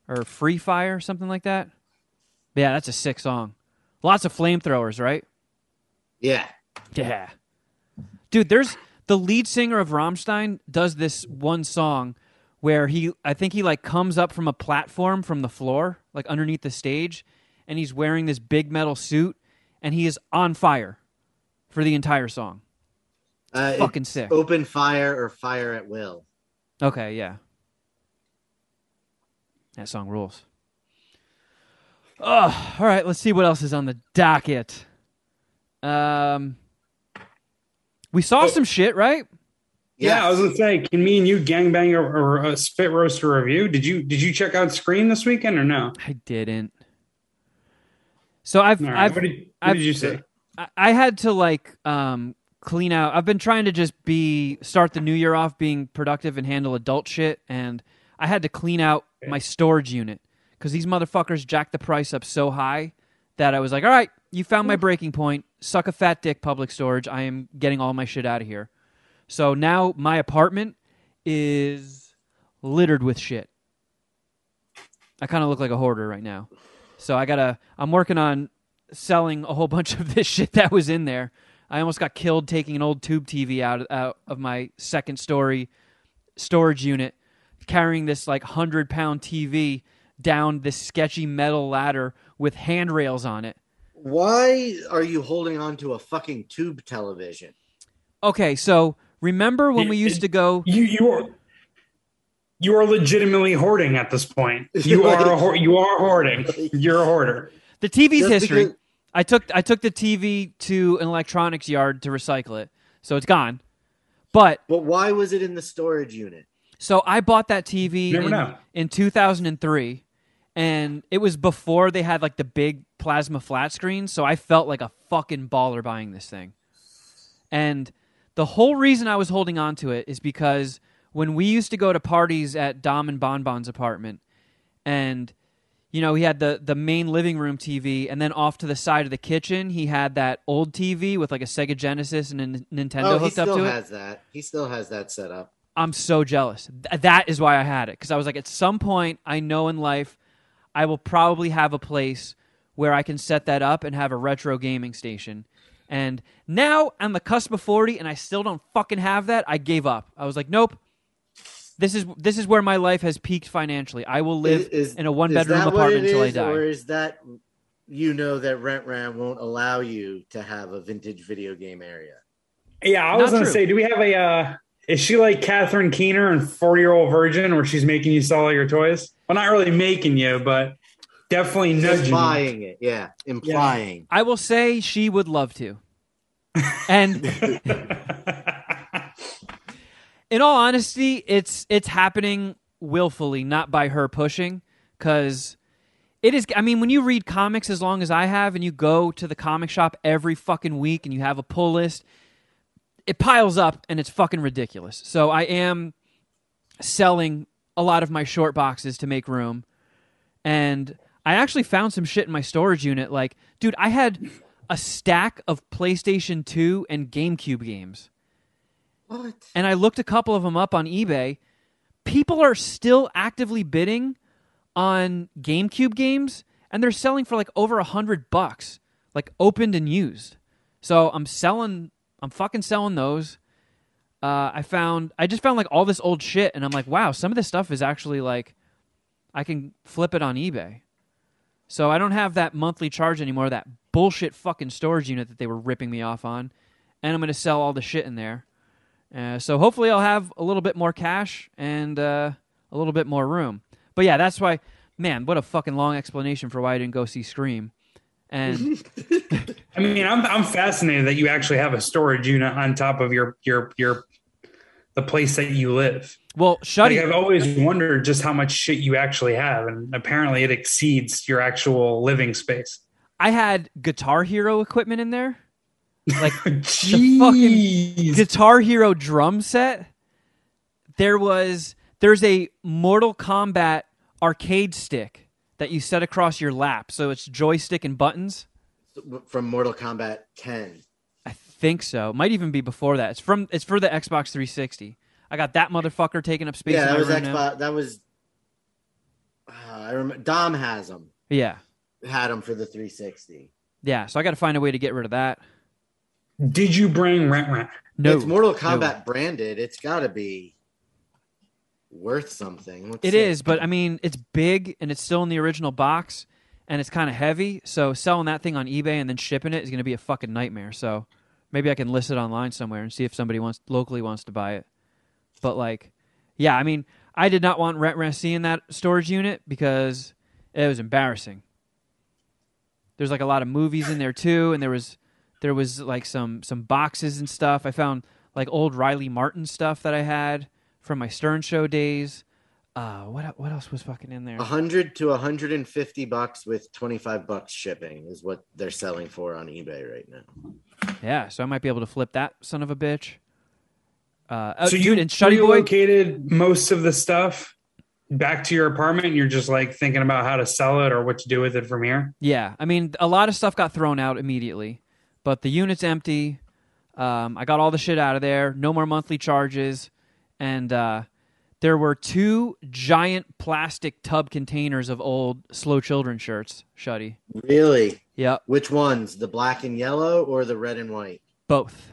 or free fire, something like that. But yeah, that's a sick song. Lots of flamethrowers, right?
Yeah.
Yeah. Dude, the lead singer of Rammstein does this one song where I think he like comes up from a platform from the floor, like underneath the stage, and he's wearing this big metal suit, and he is on fire for the entire song. It's fucking sick.
Open fire or fire at will.
Okay, yeah. That song rules. Oh, all right, let's see what else is on the docket. We saw some shit, right?
Yeah, I was gonna say, can me and you gangbang or a spit roaster review? Did you check out Scream this weekend or no?
I didn't. So what did
you say?
I had to like clean out. I've been trying to just start the new year off being productive and handle adult shit, and I had to clean out my storage unit because these motherfuckers jacked the price up so high that I was like, all right, you found my breaking point. Suck a fat dick, Public Storage. I am getting all my shit out of here. So now my apartment is littered with shit. I kind of look like a hoarder right now. So I'm working on selling a whole bunch of this shit that was in there. I almost got killed taking an old tube TV out of my second story storage unit, carrying this like 100-pound TV down this sketchy metal ladder with handrails on it.
Why are you holding on to a fucking tube television?
Okay, so remember when we used to go?
You are legitimately hoarding at this point. You are hoarding. You're a hoarder.
The TV's history. I took the TV to an electronics yard to recycle it, so it's gone. But
why was it in the storage unit?
So I bought that TV in 2003, and it was before they had like the big plasma flat screen, so I felt like a fucking baller buying this thing. And the whole reason I was holding on to it is because when we used to go to parties at Dom and Bonbon's apartment, and you know, he had the main living room TV, and then off to the side of the kitchen, he had that old TV with like a Sega Genesis and a Nintendo hooked up to it.
He still has that set up.
I'm so jealous. That is why I had it, because I was like, at some point, I know in life, I will probably have a place where I can set that up and have a retro gaming station. And now I'm the cusp of 40, and I still don't fucking have that. I gave up. I was like, nope. This is where my life has peaked financially. I will live in a one-bedroom apartment until I die.
Or is that that RentRant won't allow you to have a vintage video game area?
Yeah, I was going to say, do we have a... is she like Catherine Keener and 40-Year-Old Virgin, where she's making you sell all your toys? Well, not really making you, but definitely nudging.
Implying it, yeah. Implying.
Yeah. I will say she would love to. And in all honesty, it's happening willfully, not by her pushing, because it is. I mean, when you read comics as long as I have, and you go to the comic shop every fucking week, and you have a pull list, it piles up, and it's fucking ridiculous. So I am selling a lot of my short boxes to make room, and I actually found some shit in my storage unit. Like, dude, I had a stack of PlayStation 2 and GameCube games.
What?
And I looked a couple of them up on eBay. People are still actively bidding on GameCube games, and they're selling for like over $100, like opened and used. So I'm fucking selling those. I just found like all this old shit, and I'm like, wow, some of this stuff is actually like, I can flip it on eBay. So I don't have that monthly charge anymore, that bullshit fucking storage unit that they were ripping me off on, and I'm going to sell all the shit in there. So hopefully I'll have a little bit more cash and a little bit more room. But yeah, that's why, man, what a fucking long explanation for why I didn't go see Scream. And
I mean, I'm fascinated that you actually have a storage unit on top of the place that you live.
Well, Shuddy,
I've always wondered just how much shit you actually have, and apparently it exceeds your actual living space.
I had Guitar Hero equipment in there, like
Jeez.
the fucking Guitar Hero drum set. There's a Mortal Kombat arcade stick that you set across your lap, so it's joystick and buttons.
From Mortal Kombat 10.
I think so. Might even be before that. It's for the Xbox 360. I got that motherfucker taking up space.
Yeah,
in
that
my
was
room
Xbox.
now.
That was. I remember Dom has them.
Yeah,
Had them for the 360.
yeah. So I got to find a way to get rid of that.
Did you bring Rent?
No,
It's Mortal Kombat branded. It's got to be worth something.
It is, but I mean, it's big and it's still in the original box, and it's kind of heavy. So selling that thing on eBay and then shipping it is going to be a fucking nightmare. So maybe I can list it online somewhere and see if somebody locally wants to buy it. But like, yeah, I mean, I did not want Rent seeing that storage unit because it was embarrassing. There's like a lot of movies in there too, and there was like some boxes and stuff. I found like old Riley Martin stuff that I had from my Stern Show days. What else was fucking in there?
$100 to $150 with $25 shipping is what they're selling for on eBay right now.
Yeah, so I might be able to flip that son of a bitch.
So
dude,
you
and Shuddyboy,
relocated most of the stuff back to your apartment, and you're just like thinking about how to sell it or what to do with it from here?
yeah, I mean, a lot of stuff got thrown out immediately, but the unit's empty. I got all the shit out of there. No more monthly charges, and there were 2 giant plastic tub containers of old Slow Children shirts. Shuddy.
Really?
Yep.
Which ones? The black and yellow or the red and white?
Both.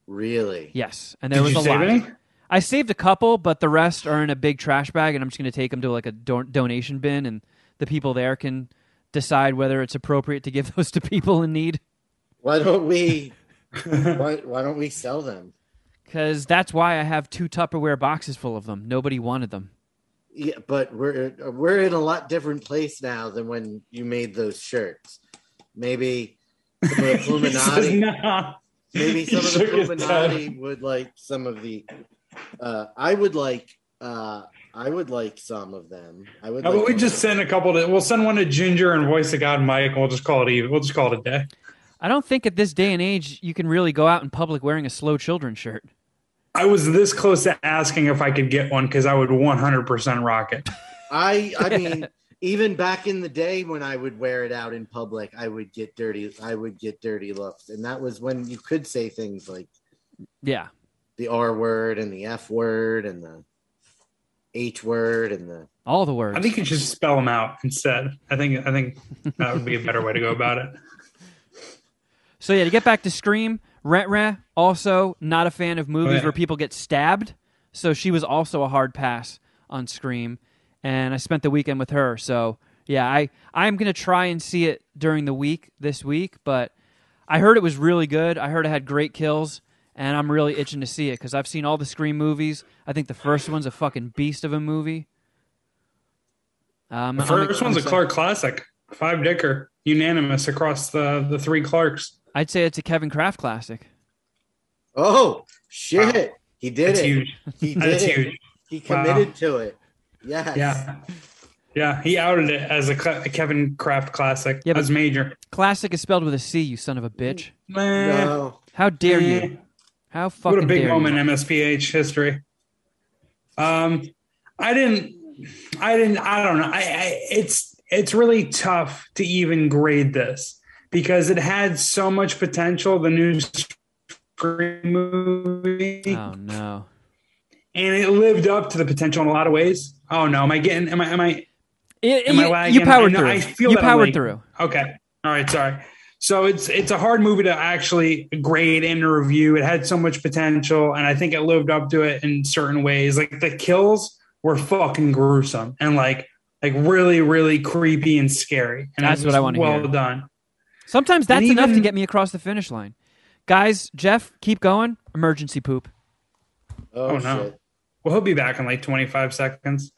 Really?
Yes, and there
Did
was
you
a
save
lot.
any?
I saved a couple, but the rest are in a big trash bag, and I'm just going to take them to like a donation bin, and the people there can decide whether it's appropriate to give those to people in need.
Why don't we? why don't we sell them?
Because that's why I have 2 Tupperware boxes full of them. Nobody wanted them.
Yeah, but we're in a lot different place now than when you made those shirts. Maybe some of the Illuminati.
No.
Maybe some of
He
the
shook his
Illuminati would like some of the. I would like some of them. I would.
How
like
about we
one
just
of
send a couple we'll send one to Ginger and Voice of God Mike, and we'll just call it even. We'll just call it a day.
I don't think at this day and age you can really go out in public wearing a Slow Children shirt.
I was this close to asking if I could get one because I would 100% rock it.
I mean, even back in the day when I would wear it out in public, I would get dirty looks, and that was when you could say things like,
Yeah.
the R word and the F word and the H word and the.
All the words.
I think you should spell them out instead. I think that would be a better way to go about it.
So yeah, to get back to Scream, Rent also not a fan of movies where people get stabbed. So she was also a hard pass on Scream, and I spent the weekend with her. So yeah, I'm gonna try and see it during the week this week, but I heard it was really good. I heard it had great kills, and I'm really itching to see it because I've seen all the Scream movies. I think the first one's a fucking beast of a movie.
The first one's a Clark classic. 5-dicker, unanimous across the 3 Clarks.
I'd say it's a Kevin Kraft classic.
Oh shit!
Wow.
He did
That's
it.
huge.
He did
That's
it.
huge.
He committed to it. Yes.
Yeah. He outed it as a Kevin Kraft classic.
Yeah, but
as major.
Classic is spelled with a C, you son of a bitch.
No.
How dare you? How fucking
What a big
dare
moment
you?
in MSPH history. I don't know. It's really tough to even grade this because it had so much potential, the new Scream movie.
Oh no.
And it lived up to the potential in a lot of ways. Oh no, am I Am I lagging?
You powered through.
I feel
you
that I'm
powered
like-
through.
Okay. All right. Sorry. So it's a hard movie to actually grade and review. It had so much potential, and I think it lived up to it in certain ways. Like the kills were fucking gruesome and like really, really creepy and scary. And
That's
it
what
was
I wanna hear.
well done.
Sometimes that's
And
enough to
even-
get me across the finish line. Guys, Geoff, keep going. Emergency poop.
Oh,
no.
shit.
Well, he'll be back in like 25 seconds.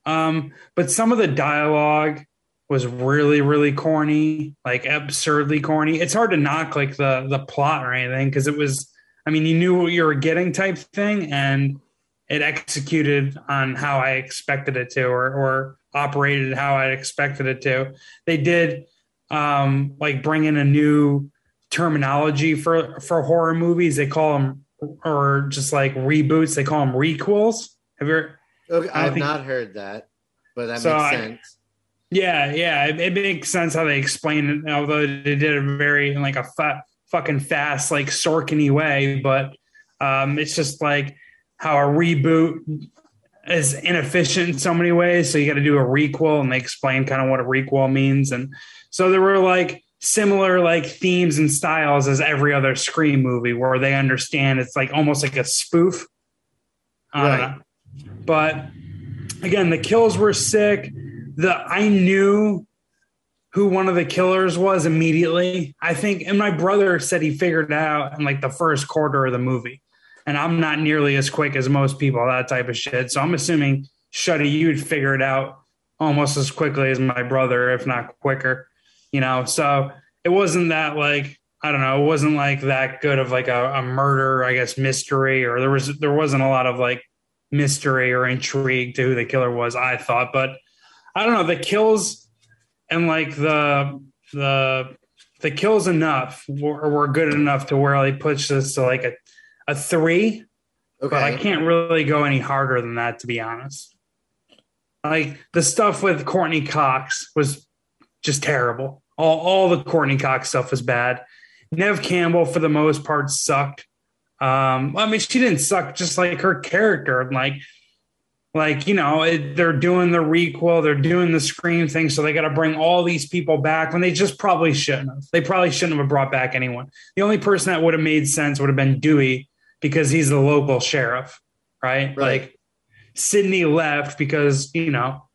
But some of the dialogue was really, really corny, like absurdly corny. It's hard to knock like the plot or anything because it was, I mean, you knew what you were getting type thing, and it executed on how I expected it to, or operated how I expected it to. They did like bring in a new terminology for horror movies. They call them, or just like reboots, they call them requels. Have you ever?
Okay,
I
I've
think-
not heard that, but that
So
makes
I-
sense.
Yeah, it makes sense how they explain it, although they did it very in like a fucking fast, like Sorkin-y way. But it's just like how a reboot is inefficient in so many ways. So you got to do a requel, and they explain kind of what a requel means. And so there were like similar like themes and styles as every other Scream movie, where they understand it's like almost like a spoof. I don't know. But again, the kills were sick. I knew who one of the killers was immediately. I think, and my brother said he figured it out in like the first quarter of the movie. And I'm not nearly as quick as most people, that type of shit. So I'm assuming, Shuddy, you'd figure it out almost as quickly as my brother, if not quicker. So it wasn't that like, I don't know, it wasn't like that good of like a murder, I guess, mystery, or there wasn't a lot of like mystery or intrigue to who the killer was, I thought. But I don't know, the kills and like the kills enough were good enough to where they pushed this to like a 3.
Okay.
But I can't really go any harder than that, to be honest. Like the stuff with Courtney Cox was just terrible. All the Courtney Cox stuff was bad. Nev Campbell, for the most part, sucked. I mean, she didn't suck, just like her character. They're doing the requel, they're doing the Scream thing, so they got to bring all these people back when they just probably shouldn't have. They probably shouldn't have brought back anyone. The only person that would have made sense would have been Dewey, because he's the local sheriff, right? Like Sydney left because,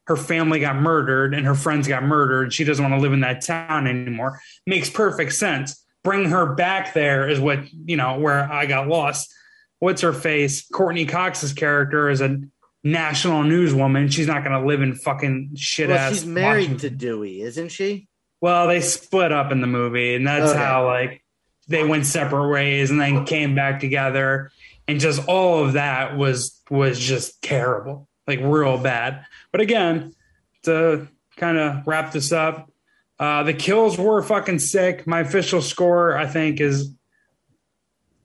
her family got murdered and her friends got murdered. She doesn't want to live in that town anymore. Makes perfect sense. Bring her back there is what, where I got lost. What's her face? Courtney Cox's character is a national newswoman. She's not going to live in fucking shit ass.
Well, she's married
Washington.
to Dewey, isn't she?
Well, they split up in the movie, and that's how like they went separate ways and then came back together, and just all of that was just terrible, like real bad. But again, to kind of wrap this up, the kills were fucking sick. My official score, I think, is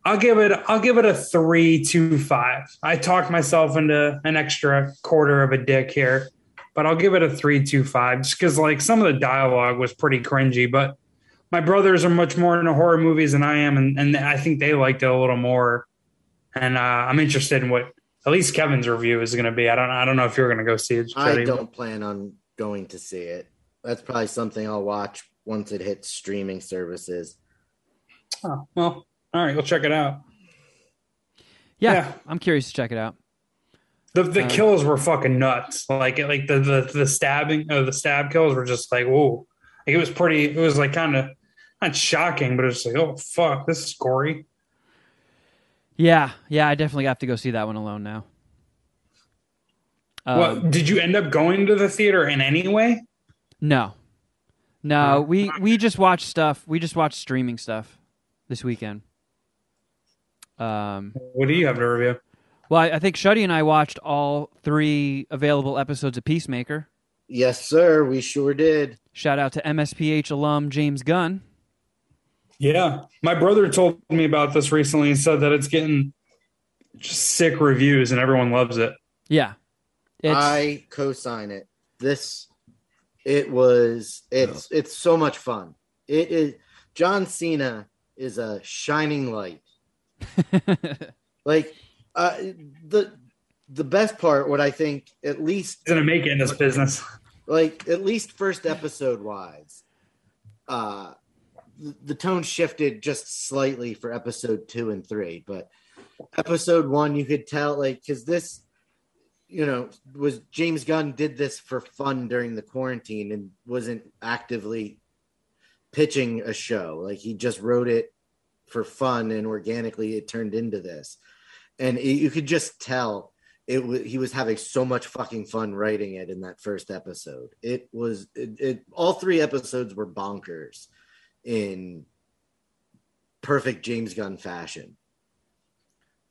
I'll give it a 3.25. I talked myself into an extra quarter of a dick here, but I'll give it a 3.25 just because like some of the dialogue was pretty cringy. But my brothers are much more into horror movies than I am, and I think they liked it a little more. And I'm interested in what at least Kevin's review is going to be. I don't know if you're going to go see it.
I don't plan on going to see it. That's probably something I'll watch once it hits streaming services.
Oh, well, all right, we'll check it out.
Yeah, I'm curious to check it out.
The kills were fucking nuts. Like the stabbing, the stab kills were just like, whoa. Like it was like kind of not shocking, but it was like, oh fuck, this is gory.
Yeah, I definitely have to go see that one alone now.
What did you end up going to the theater in any way?
No. We just watched stuff. We just watched streaming stuff this weekend.
What do you have to review?
Well, I think Shuddy and I watched all 3 available episodes of Peacemaker.
Yes, sir. We sure did.
Shout out to MSPH alum James Gunn.
Yeah. My brother told me about this recently and said that it's getting just sick reviews and everyone loves it.
Yeah.
I co-sign it. It's so much fun. It is. John Cena is a shining light. Like the best part, what I think at least
He's gonna make it in this business.
like at least first episode wise, the tone shifted just slightly for episode 2 and 3, but episode 1 you could tell, like, because this, was James Gunn did this for fun during the quarantine and wasn't actively pitching a show. Like, he just wrote it for fun, and organically it turned into this. And you could just tell he was having so much fucking fun writing it in that first episode. All 3 episodes were bonkers in perfect James Gunn fashion.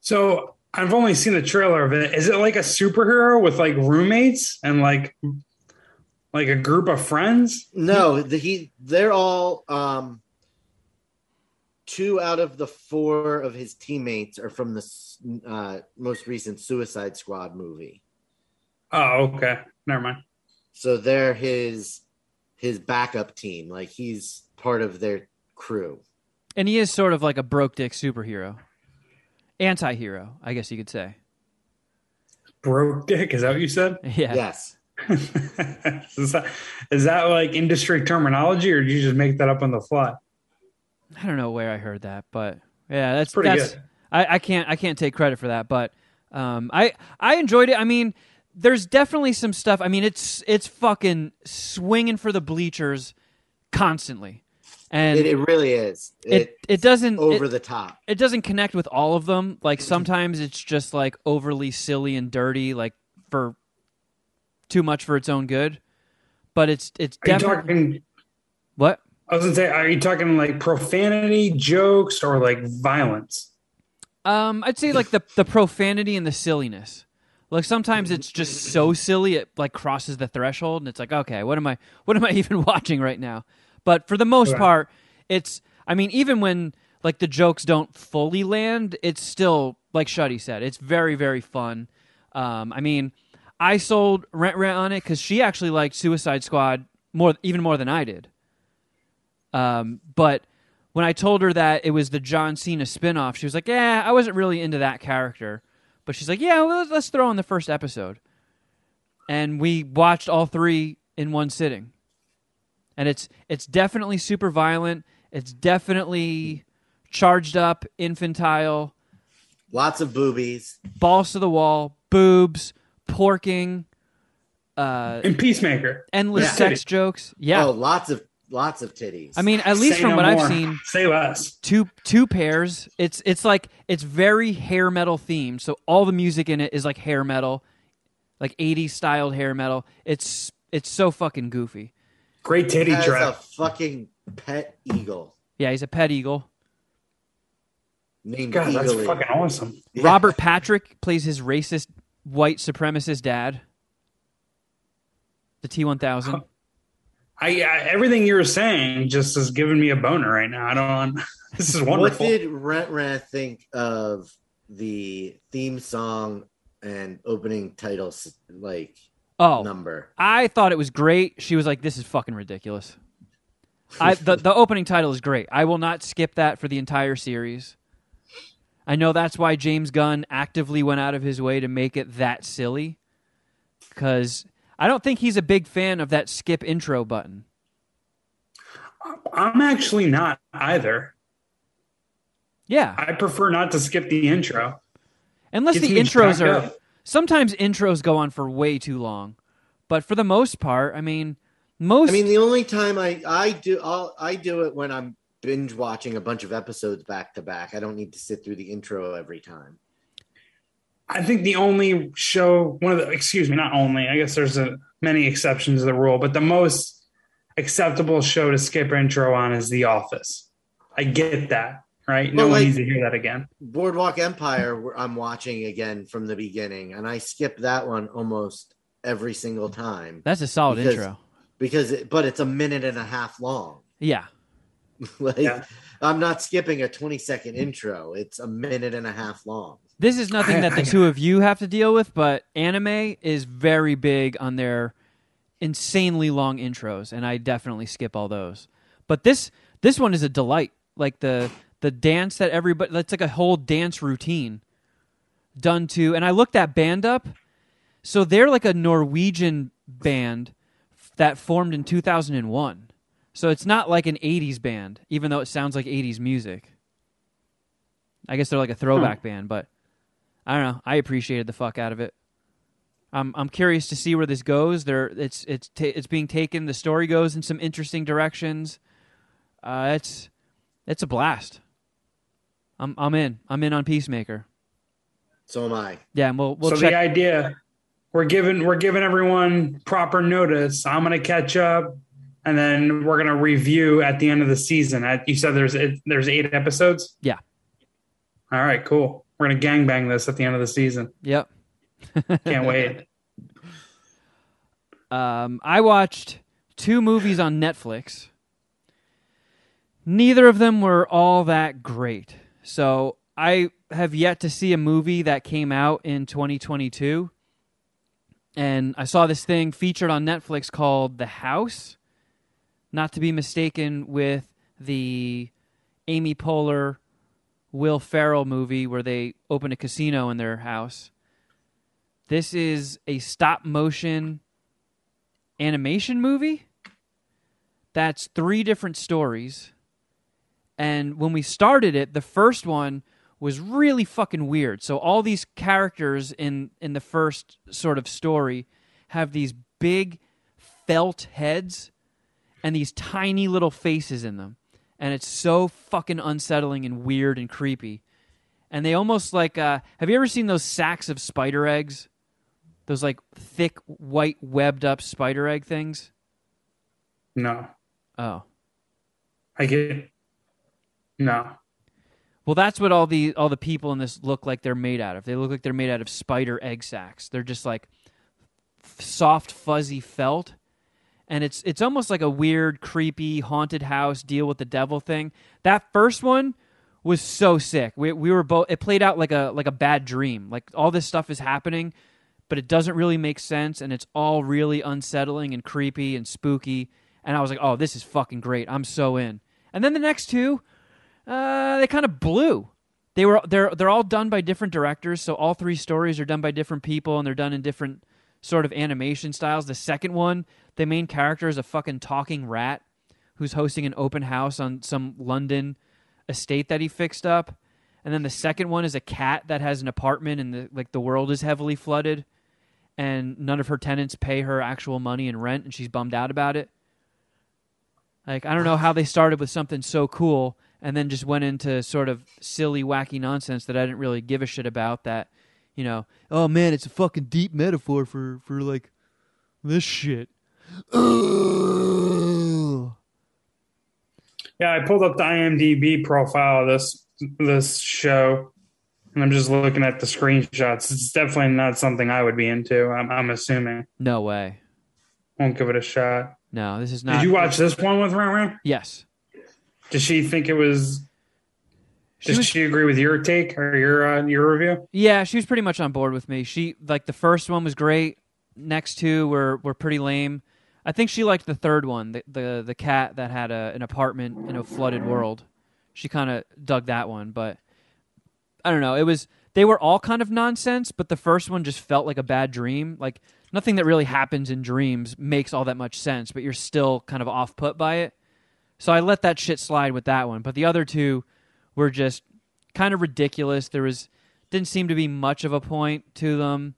So I've only seen the trailer of it. Is it like a superhero with like roommates and like a group of friends?
No, they're all 2 out of the 4 of his teammates are from the most recent Suicide Squad movie.
Oh, okay. Never mind.
So they're his backup team. Like, he's part of their crew.
And he is sort of like a broke dick superhero. Anti-hero, I guess you could say.
Broke dick? Is that what you said?
Yeah.
Yes.
Is that like industry terminology, or did you just make that up on the fly?
I don't know where I heard that, but yeah, that's
pretty good.
I can't take credit for that, but I enjoyed it. I mean, there's definitely some stuff. I mean, it's fucking swinging for the bleachers constantly, and
it really is.
It doesn't
over the top.
It doesn't connect with all of them. Like, sometimes it's just like overly silly and dirty, like for too much for its own good. But it's definitely what.
I was gonna say, are you talking like profanity, jokes, or like violence?
I'd say like the profanity and the silliness. Like, sometimes it's just so silly it like crosses the threshold, and it's like, okay, what am I even watching right now? But for the most part, I mean, even when like the jokes don't fully land, it's still, like Shuddy said, it's very, very fun. I mean, I sold Rent on it because she actually liked Suicide Squad even more than I did. But when I told her that it was the John Cena spinoff, she was like, yeah, I wasn't really into that character. But she's like, yeah, well, let's throw in the first episode. And we watched all 3 in one sitting. And it's definitely super violent. It's definitely charged up, infantile.
Lots of boobies.
Balls to the wall, boobs, porking.
And Peacemaker.
Endless sex jokes. Yeah.
Oh, lots of titties.
I mean, at least from what I've seen,
say less.
Two pairs. It's like, it's very hair metal themed. So all the music in it is like hair metal, like 80s styled hair metal. It's so fucking goofy.
Great titty
trap.
trap.
A fucking pet eagle.
Yeah, he's a pet eagle.
Named
God,
Eagle.
that's fucking awesome.
Yeah.
Robert Patrick plays his racist white supremacist dad. The T-1000.
Everything you were saying just is giving me a boner right now. I don't. This is wonderful.
What did Rent think of the theme song and opening titles number?
I thought it was great. She was like, "This is fucking ridiculous." The opening title is great. I will not skip that for the entire series. I know that's why James Gunn actively went out of his way to make it that silly, because I don't think he's a big fan of that skip intro button.
I'm actually not either.
Yeah.
I prefer not to skip the intro.
Unless the intros are... Sometimes intros go on for way too long. But for the most part, I mean,
the only time I do it when I'm binge watching a bunch of episodes back to back. I don't need to sit through the intro every time.
I think the only show, not only, I guess there's many exceptions to the rule, but the most acceptable show to skip intro on is The Office. I get that, right? No one needs to hear that again.
Boardwalk Empire, I'm watching again from the beginning, and I skip that one almost every single time.
That's a solid intro.
But it's a minute and a half long.
Yeah.
I'm not skipping a 20-second intro. It's a minute and a half long.
This is nothing that the two of you have to deal with, but anime is very big on their insanely long intros, and I definitely skip all those. But this one is a delight. Like the dance that everybody... That's like a whole dance routine done to... And I looked that band up. So they're like a Norwegian band that formed in 2001. So it's not like an 80s band, even though it sounds like 80s music. I guess they're like a throwback band, but I don't know. I appreciated the fuck out of it. I'm curious to see where this goes. It's being taken. The story goes in some interesting directions. It's a blast. I'm in. I'm in on Peacemaker.
So am I.
Yeah, and we'll
so
check.
The idea, we're giving everyone proper notice. I'm gonna catch up, and then we're gonna review at the end of the season. You said there's 8 episodes.
Yeah.
All right, cool. We're gonna gangbang this at the end of the season.
Yep.
Can't wait.
I watched 2 movies on Netflix. Neither of them were all that great. So I have yet to see a movie that came out in 2022. And I saw this thing featured on Netflix called The House. Not to be mistaken with the Amy Poehler, Will Ferrell movie where they open a casino in their house. This is a stop-motion animation movie that's 3 different stories. And when we started it, the first one was really fucking weird. So all these characters in the first sort of story have these big felt heads and these tiny little faces in them. And it's so fucking unsettling and weird and creepy. And they almost like... have you ever seen those sacks of spider eggs? Those like thick, white, webbed up spider egg things?
No.
Oh.
I get... No.
Well, that's what all the people in this look like they're made out of. They look like they're made out of spider egg sacs. They're just like soft, fuzzy felt. And it's almost like a weird, creepy, haunted house, deal with the devil thing. That first one was so sick. We were both... It played out like a bad dream. Like all this stuff is happening, but it doesn't really make sense, and it's all really unsettling and creepy and spooky. And I was like, oh, this is fucking great. I'm so in. And then the next 2, they kind of blew. They're all done by different directors, so all 3 stories are done by different people, and they're done in different sort of animation styles. The second one, the main character is a fucking talking rat who's hosting an open house on some London estate that he fixed up. And then the second one is a cat that has an apartment, and the world is heavily flooded, and none of her tenants pay her actual money and rent, and she's bummed out about it. Like, I don't know how they started with something so cool and then just went into sort of silly, wacky nonsense that I didn't really give a shit about that, you know, oh man, it's a fucking deep metaphor for like this shit. Ugh.
Yeah, I pulled up the IMDb profile of this show, and I'm just looking at the screenshots. It's definitely not something I would be into. I'm assuming.
No way.
Won't give it a shot.
No, this is not.
Did you watch this one with Ram?
Yes.
Did she think it was? Did she agree with your take or your review?
Yeah, she was pretty much on board with me. She like the first one was great. Next 2 were pretty lame. I think she liked the third one, the cat that had an apartment in a flooded world. She kind of dug that one, but I don't know. They were all kind of nonsense, but the first one just felt like a bad dream. Like nothing that really happens in dreams makes all that much sense, but you're still kind of off put by it. So I let that shit slide with that one. But the other 2 were just kind of ridiculous. Didn't seem to be much of a point to them.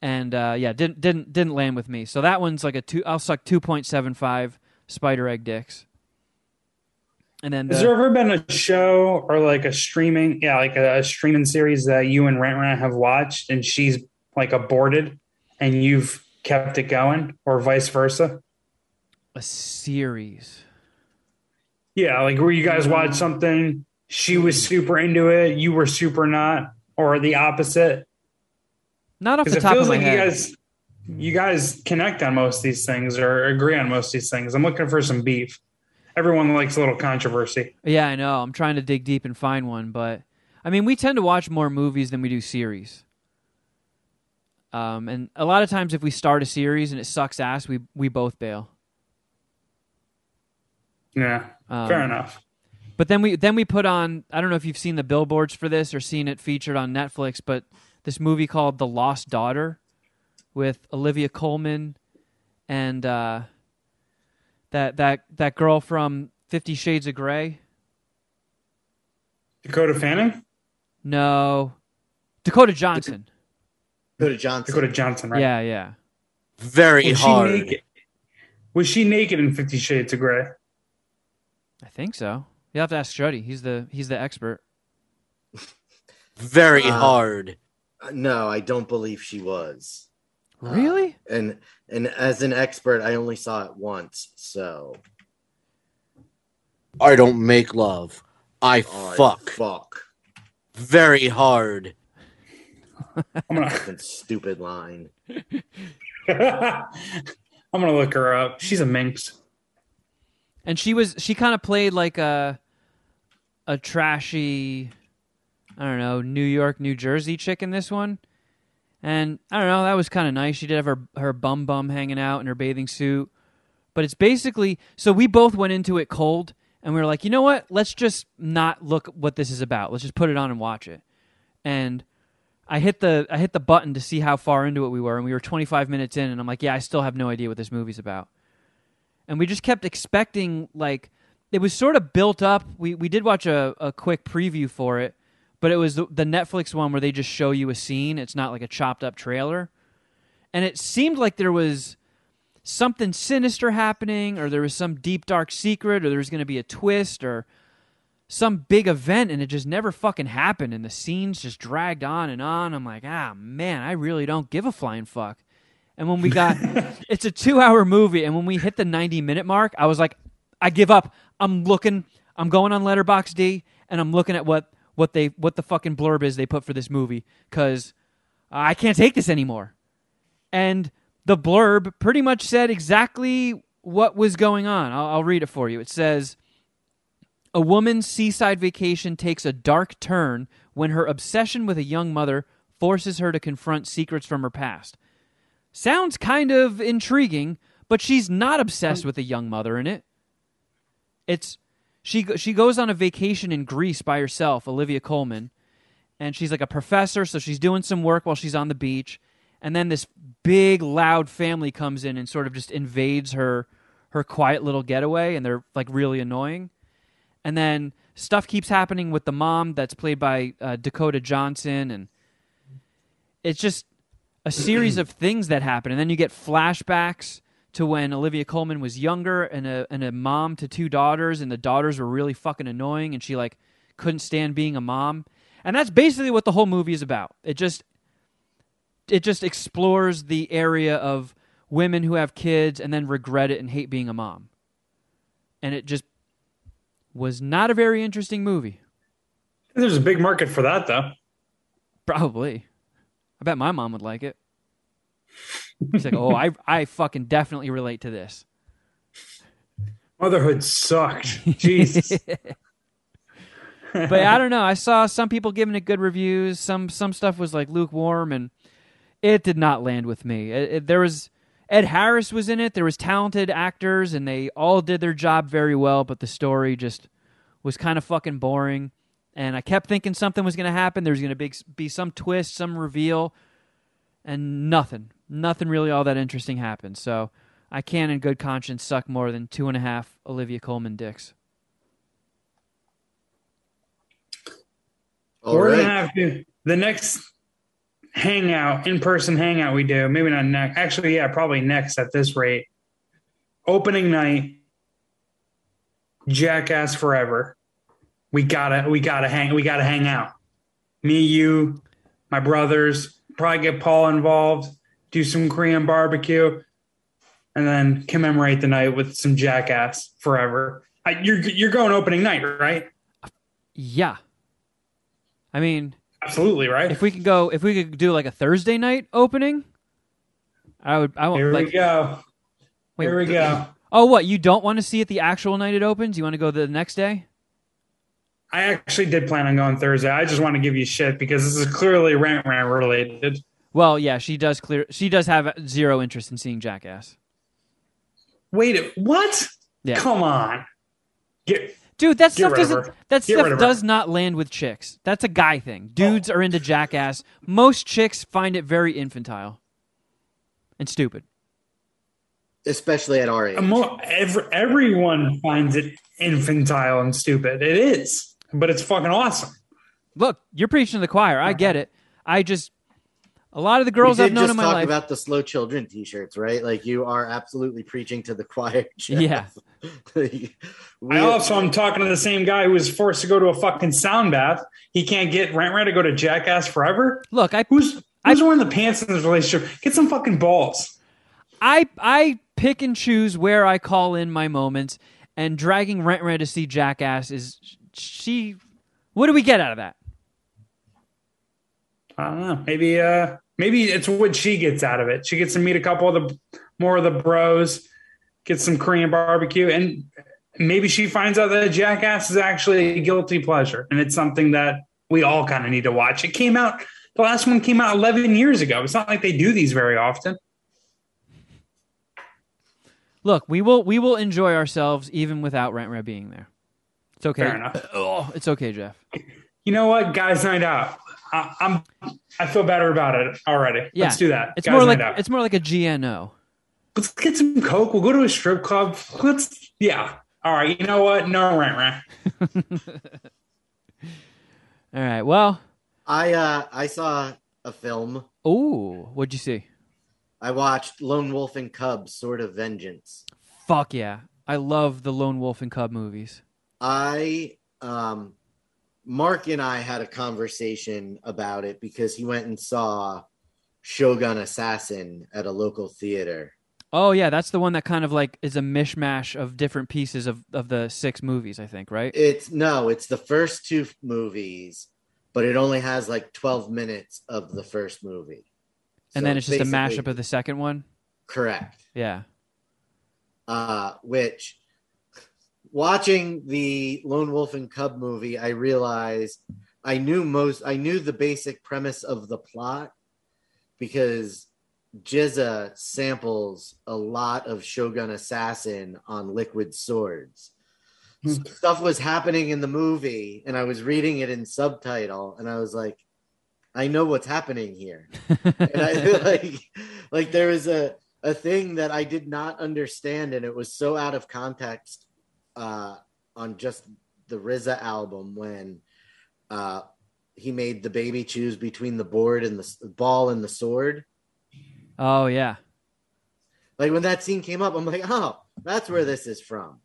And didn't land with me. So that one's like I'll suck 2.75 spider egg dicks. And then
has there ever been a show or like a streaming series that you and Rant have watched and she's like aborted and you've kept it going, or vice versa?
A series.
Yeah, like where you guys watched something, she was super into it, you were super not, or the opposite.
Not off the top of my head.
You guys connect on most of these things or agree on most of these things. I'm looking for some beef. Everyone likes a little controversy.
Yeah, I know. I'm trying to dig deep and find one, but I mean, we tend to watch more movies than we do series. And a lot of times, if we start a series and it sucks ass, we both bail.
Yeah, fair enough.
But then we put on. I don't know if you've seen the billboards for this or seen it featured on Netflix, but this movie called The Lost Daughter with Olivia Colman and that girl from 50 Shades of Grey.
Dakota Fanning?
No, Dakota Johnson.
Dakota Johnson,
right?
Yeah.
Very hard.
Was she naked in 50 Shades of Grey?
I think so. You have to ask Shuddy. He's the expert.
Very hard.
No, I don't believe she was.
Really?
And as an expert, I only saw it once, so.
I don't make love. I fuck. Very hard.
I'm gonna
stupid line.
I'm gonna look her up. She's a minx.
And she kind of played like a trashy, I don't know, New York, New Jersey chick in this one. And I don't know, that was kind of nice. She did have her bum hanging out in her bathing suit. But it's basically, so we both went into it cold, and we were like, you know what? Let's just not look what this is about. Let's just put it on and watch it. And I hit the button to see how far into it we were, and we were 25 minutes in, and I'm like, yeah, I still have no idea what this movie's about. And we just kept expecting, like, it was sort of built up. We did watch a quick preview for it, but it was the Netflix one where they just show you a scene. It's not like a chopped up trailer. And it seemed like there was something sinister happening, or there was some deep dark secret, or there was going to be a twist, or some big event, and it just never fucking happened, and the scenes just dragged on and on. I'm like, man, I really don't give a flying fuck. And when we got, it's a 2-hour movie, and when we hit the 90-minute mark, I was like, I give up. I'm going on Letterboxd, and I'm looking at what the fucking blurb is they put for this movie, because I can't take this anymore. And the blurb pretty much said exactly what was going on. I'll read it for you. It says, a woman's seaside vacation takes a dark turn when her obsession with a young mother forces her to confront secrets from her past. Sounds kind of intriguing, but she's not obsessed with a young mother in it. She goes on a vacation in Greece by herself, Olivia Colman, and she's like a professor, so she's doing some work while she's on the beach, and then this big, loud family comes in and sort of just invades her quiet little getaway, and they're like really annoying. And then stuff keeps happening with the mom that's played by Dakota Johnson, and it's just a series of things that happen. And then you get flashbacks to when Olivia Colman was younger, and a mom to 2 daughters, and the daughters were really fucking annoying, and she like couldn't stand being a mom. And that's basically what the whole movie is about. It just explores the area of women who have kids and then regret it and hate being a mom. And it just was not a very interesting movie.
There's a big market for that, though.
Probably. I bet my mom would like it. She's like, oh, I fucking definitely relate to this.
Motherhood sucked. Jesus.
But I don't know. I saw some people giving it good reviews. Some stuff was like lukewarm, and it did not land with me. There was Ed Harris was in it. There was talented actors, and they all did their job very well, but the story just was kind of fucking boring. And I kept thinking something was going to happen. There was going to be some twist, some reveal, and nothing really all that interesting happened. So I can't in good conscience suck more than 2.5 Olivia Colman dicks.
We're going to have to, the next in-person hangout we do, maybe not next. Actually, yeah, probably next at this rate. Opening night, Jackass Forever. We gotta hang out. Me, you, my brothers, probably get Paul involved, do some Korean barbecue, and then commemorate the night with some Jackass Forever. You're going opening night, right?
Yeah. I mean,
absolutely, right?
If we could do like a Thursday night opening,
Here we go.
Wait,
Here we go.
Oh, what? You don't want to see it the actual night it opens? You want to go the next day?
I actually did plan on going Thursday. I just want to give you shit because this is clearly rant related.
Well, yeah, she does have zero interest in seeing Jackass.
Wait, what?
Yeah.
Come on.
Dude, that stuff does not land with chicks. That's a guy thing. Dudes are into Jackass. Most chicks find it very infantile and stupid.
especially at our age.
Everyone finds it infantile and stupid. It is, but it's fucking awesome.
Look, you're preaching to the choir. I get it. A lot of the girls I've known in my life.
We did just talk about the Slow Children t-shirts, right? Like, you are absolutely preaching to the choir, Geoff.
Yeah.
I also am talking to the same guy who was forced to go to a fucking sound bath. He can't get Rent to go to Jackass Forever.
Look,
who's wearing the pants in this relationship? Get some fucking balls.
I pick and choose where I call in my moments, and dragging Rent to see Jackass is what do we get out of that?
I don't know. Maybe it's what she gets out of it. She gets to meet a couple of more of the bros, get some Korean barbecue, and maybe she finds out that Jackass is actually a guilty pleasure, and it's something that we all kind of need to watch. The last one came out 11 years ago. It's not like they do these very often.
Look, we will enjoy ourselves even without Rent being there. It's okay.
Fair enough.
Oh, it's okay, Geoff.
You know what? Guys night out. I feel better about it already.
Yeah,
let's do that.
It's more like a GNO.
Let's get some Coke. We'll go to a strip club. All right. You know what? No Rent.
All right. Well,
I saw a film.
Ooh, what'd you see?
I watched Lone Wolf and Cub: Sword of Vengeance.
Fuck yeah. I love the Lone Wolf and Cub movies.
Mark and I had a conversation about it because he went and saw Shogun Assassin at a local theater.
Oh yeah, that's the one that kind of like is a mishmash of different pieces of the 6 movies, I think, right?
It's the first 2 movies, but it only has like 12 minutes of the first movie.
And then it's just a mashup of the second one?
Correct.
Yeah.
Which, watching the Lone Wolf and Cub movie, I realized I knew the basic premise of the plot because Jizza samples a lot of Shogun Assassin on Liquid Swords. Stuff was happening in the movie, and I was reading it in subtitle, and I was like, I know what's happening here. And I like there was a thing that I did not understand, and it was so out of context on just the RZA album when he made the baby choose between the board and the ball and the sword.
Oh yeah.
Like when that scene came up, I'm like, oh, that's where this is from.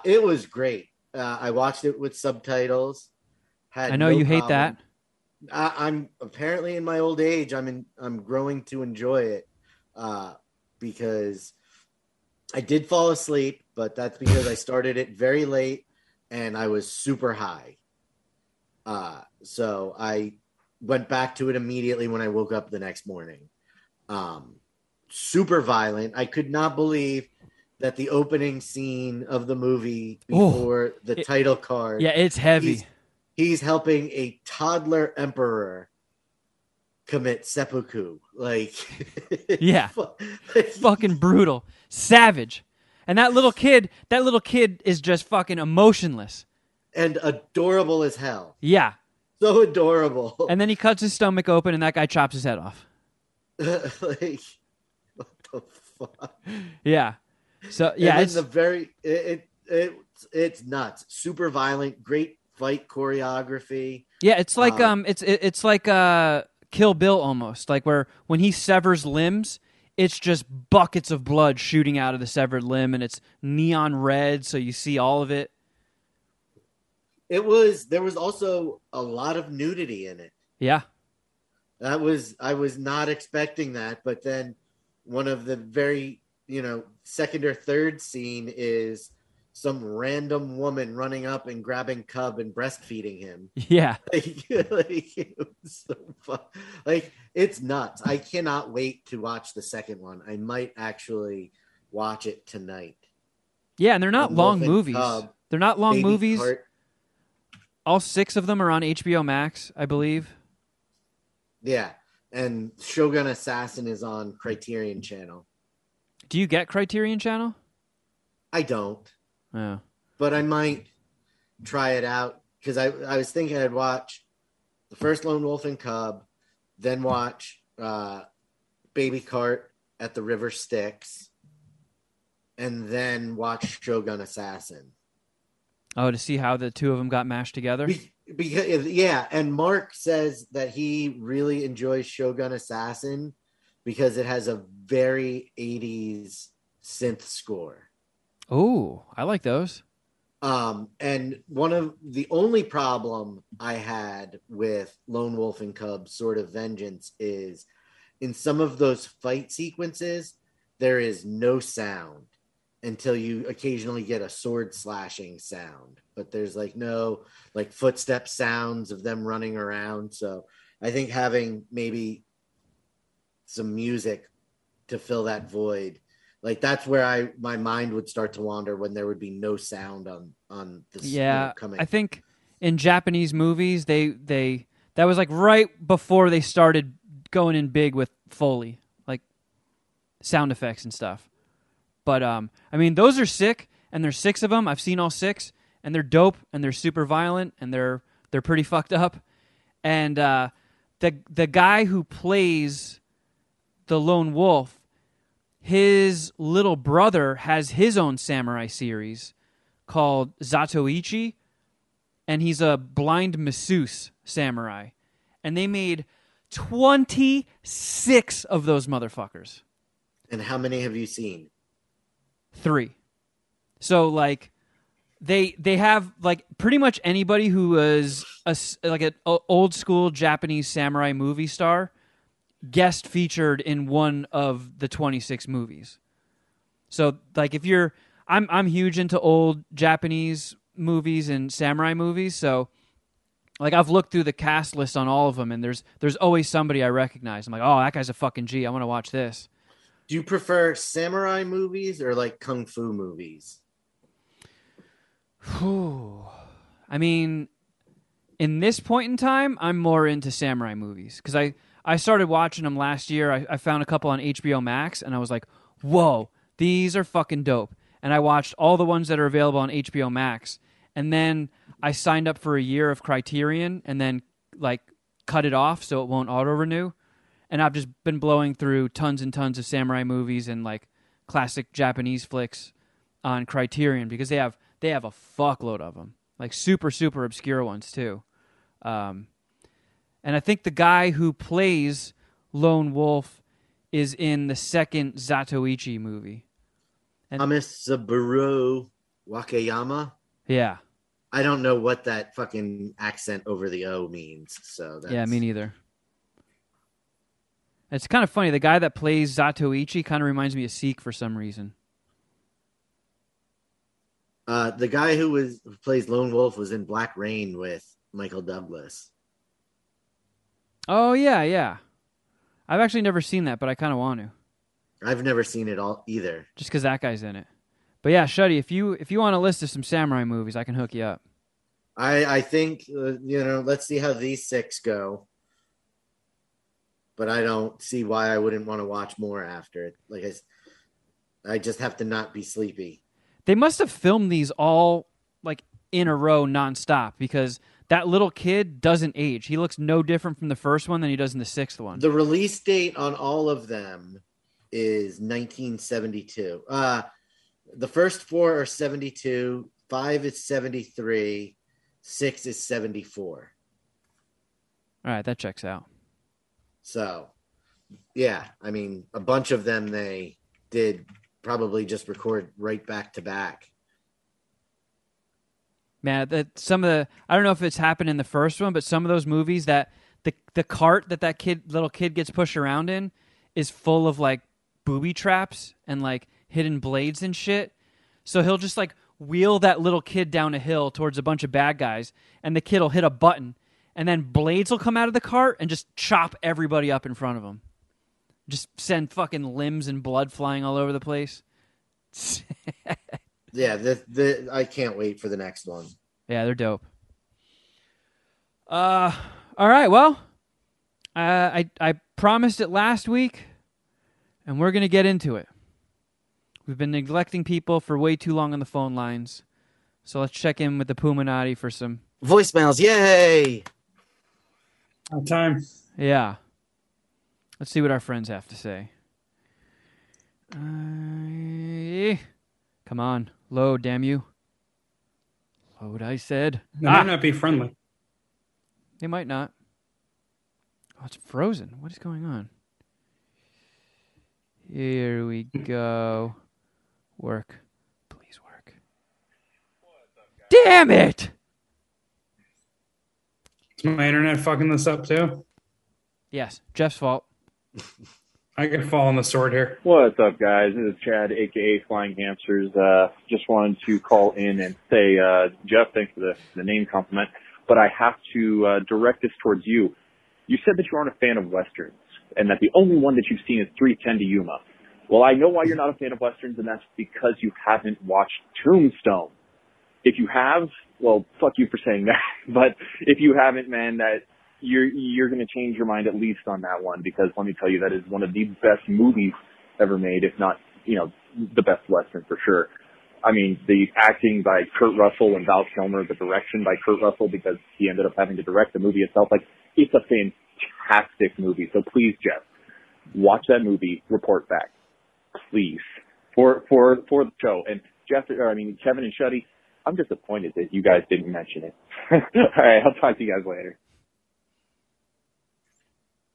It was great. I watched it with subtitles.
I know you hate that.
I'm apparently in my old age. I'm growing to enjoy it because I did fall asleep, but that's because I started it very late and I was super high. So I went back to it immediately when I woke up the next morning. Super violent. I could not believe that the opening scene of the movie before the title card.
Yeah, it's heavy.
He's helping a toddler emperor commit seppuku. Like,
yeah, fucking brutal, savage. And that little kid is just fucking emotionless
and adorable as hell.
Yeah,
so adorable.
And then he cuts his stomach open, and that guy chops his head off.
Like, what the fuck?
Yeah. So yeah,
it's it's nuts. Super violent. Great fight choreography.
Yeah, it's like it's like Kill Bill almost, like where when he severs limbs, it's just buckets of blood shooting out of the severed limb, and it's neon red, so you see all of it.
There was also a lot of nudity in it.
Yeah.
I was not expecting that, but then one of the very, second or third scene is some random woman running up and grabbing Cub and breastfeeding him.
Yeah.
It was so fun. Like, it's nuts. I cannot wait to watch the second one. I might actually watch it tonight.
Yeah, and they're not long movies. They're not long movies. All 6 of them are on HBO Max, I believe.
Yeah, and Shogun Assassin is on Criterion Channel.
Do you get Criterion Channel?
I don't.
Oh.
But I might try it out because I was thinking I'd watch the first Lone Wolf and Cub, then watch Baby Cart at the River Styx, and then watch Shogun Assassin.
Oh, to see how the two of them got mashed together?
Because yeah, and Mark says that he really enjoys Shogun Assassin because it has a very 80s synth score.
Oh, I like those.
And one of the only problem I had with Lone Wolf and Cub Sword of Vengeance is in some of those fight sequences, there is no sound until you occasionally get a sword slashing sound, but there's like no like footstep sounds of them running around. So I think having maybe some music to fill that void, like that's where my mind would start to wander when there would be no sound on the coming.
I think in Japanese movies they that was like right before they started going in big with Foley, like sound effects and stuff. But I mean, those are sick, and there's 6 of them. I've seen all 6, and they're dope, and they're super violent, and they're pretty fucked up. And the guy who plays the Lone Wolf, his little brother has his own samurai series called Zatoichi, and he's a blind masseuse samurai. And they made 26 of those motherfuckers.
And how many have you seen?
3. So like they have like pretty much anybody who is like an old school Japanese samurai movie star guest featured in one of the 26 movies. So like if you're I'm huge into old Japanese movies and samurai movies, so like I've looked through the cast list on all of them, and there's always somebody I recognize. I'm like, oh, that guy's a fucking G. I want to watch this.
Do you prefer samurai movies or like kung fu movies?
I mean, in this point in time, I'm more into samurai movies because I started watching them last year. I found a couple on HBO Max, and I was like, whoa, these are fucking dope. And I watched all the ones that are available on HBO Max. And then I signed up for a year of Criterion and then like cut it off so it won't auto-renew. And I've just been blowing through tons and tons of samurai movies and like classic Japanese flicks on Criterion because they have a fuckload of them, like super, super obscure ones too. And I think the guy who plays Lone Wolf is in the second Zatoichi movie. And
Amisaburo Wakayama?
Yeah.
I don't know what that fucking accent over the O means. So that's...
Yeah, me neither. It's kind of funny. The guy that plays Zatoichi kind of reminds me of Seek for some reason.
The guy who plays Lone Wolf was in Black Rain with Michael Douglas.
Oh, yeah. I've actually never seen that, but I kind of want to.
I've never seen it all either.
Just because that guy's in it. But yeah, Shuddy, if you want a list of some samurai movies, I can hook you up.
I think, let's see how these 6 go. But I don't see why I wouldn't want to watch more after it. Like I just have to not be sleepy.
They must have filmed these all like in a row nonstop because that little kid doesn't age. He looks no different from the first one than he does in the 6th one.
The release date on all of them is 1972. The first 4 are 72, 5 is 73, 6 is 74.
All right, that checks out.
So, yeah, I mean, a bunch of them they did probably just record right back to back.
Man, I don't know if it's happened in the first one, but some of those movies that the cart that little kid gets pushed around in is full of like booby traps and like hidden blades and shit. So he'll just like wheel that little kid down a hill towards a bunch of bad guys, and the kid will hit a button. And then blades will come out of the cart and just chop everybody up in front of them. Just send fucking limbs and blood flying all over the place.
Yeah, I can't wait for the next one.
Yeah, they're dope. All right, well, I promised it last week, and we're going to get into it. We've been neglecting people for way too long on the phone lines, so let's check in with the Puminati for some...
Voicemails, yay!
Time.
Yeah. Let's see what our friends have to say. Come on. Load, damn you. Load, I said.
They might not be friendly.
They might not. Oh, it's frozen. What is going on? Here we go. Work. Please work. Damn it!
Is my internet fucking this up too?
Yes, Jeff's fault.
I could fall on the sword here.
What's up, guys? This is Chad, a.k.a. Flying Hamsters. Just wanted to call in and say, Geoff, thanks for the name compliment, but I have to direct this towards you. You said that you aren't a fan of Westerns, and that the only one that you've seen is 3:10 to Yuma. Well, I know why you're not a fan of Westerns, and that's because you haven't watched Tombstone. If you have, well, fuck you for saying that, but if you haven't, man, that you're going to change your mind at least on that one, because let me tell you, that is one of the best movies ever made, if not, the best Western for sure. I mean, the acting by Kurt Russell and Val Kilmer, the direction by Kurt Russell, because he ended up having to direct the movie itself, it's a fantastic movie. So please, Geoff, watch that movie, report back, please, for the show. And Kevin and Shuddy, I'm disappointed that you guys didn't mention it. All right, I'll talk to you guys later.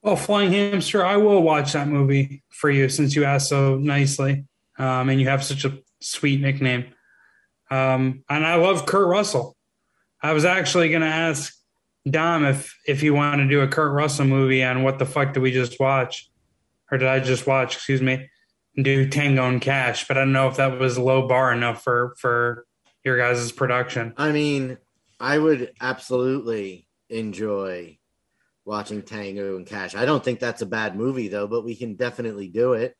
Well, Flying Hamster, I will watch that movie for you since you asked so nicely, and you have such a sweet nickname. And I love Kurt Russell. I was actually going to ask Dom if you want to do a Kurt Russell movie on What the Fuck Did We Just Watch? Or did I just watch, excuse me, and do Tango and Cash, but I don't know if that was low bar enough for your guys' production.
I mean, I would absolutely enjoy watching Tango and Cash. I don't think that's a bad movie, though, but we can definitely do it.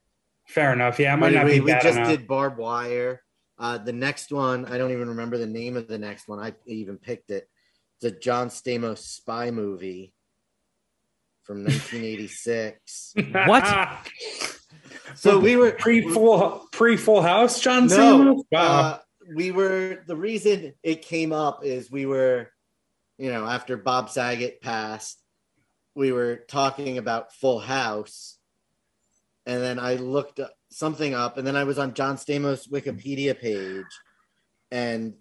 Fair enough. Yeah, it might not be bad
We just
enough.
did Barbed Wire. The next one, I don't even remember the name of the next one. I even picked it. It's a John Stamos Spy Movie from 1986.
What?
So we were
pre-Full House, John
No,
Stamos? Wow.
the reason it came up is we were, after Bob Saget passed, we were talking about Full House, and then I looked something up, and then I was on John Stamos' Wikipedia page, and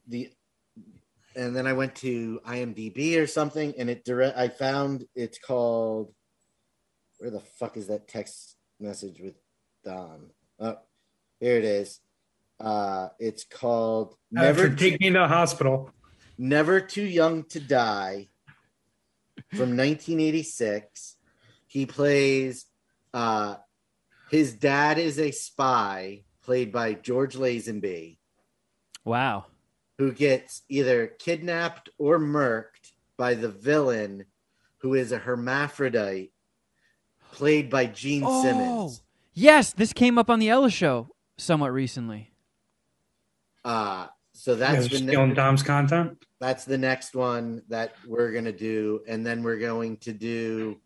then I went to IMDb or something, and I found it's called, where the fuck is that text message with Don? Oh, here it is. It's called
Take Me to the Hospital.
Never Too Young to Die from 1986. He plays, his dad is a spy played by George Lazenby.
Wow.
Who gets either kidnapped or murked by the villain, who is a hermaphrodite played by Gene Simmons.
Yes, this came up on the Ella Show somewhat recently.
So that's
stealing Dom's content.
That's the next one that we're gonna do, and then we're going to do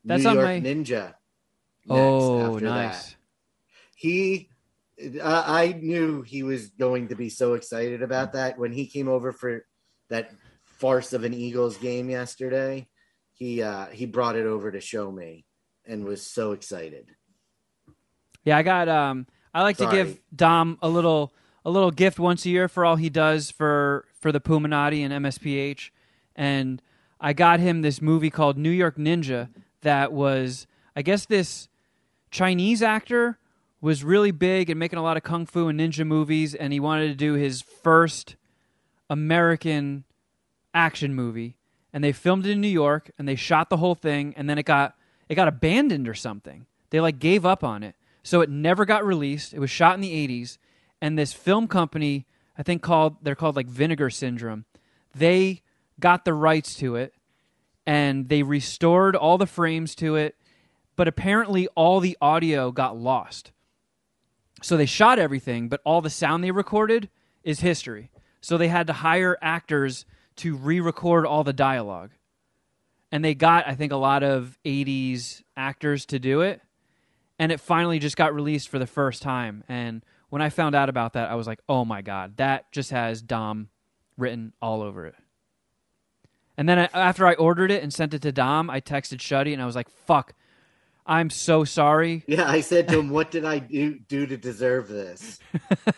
New York Ninja.
Oh, nice.
I knew he was going to be so excited about that when he came over for that farce of an Eagles game yesterday. He brought it over to show me and was so excited.
Yeah, I like to give Dom a little gift once a year for all he does for the Puminati and MSPH, and I got him this movie called New York Ninja that was, I guess, this Chinese actor was really big and making a lot of kung fu and ninja movies, and he wanted to do his first American action movie, and they filmed it in New York, and they shot the whole thing, and then it got abandoned or something. They gave up on it, so it never got released. It was shot in the 80s, and this film company, I think they're called Vinegar Syndrome, they got the rights to it, and they restored all the frames to it, but apparently all the audio got lost. So they shot everything, but all the sound they recorded is history. So they had to hire actors to re-record all the dialogue. And they got, I think, a lot of 80s actors to do it. And it finally just got released for the first time. And when I found out about that, I was like, oh my God, that just has Dom written all over it. And then after I ordered it and sent it to Dom, I texted Shuddy and I was like, fuck, I'm so sorry.
Yeah, I said to him, what did I do to deserve this?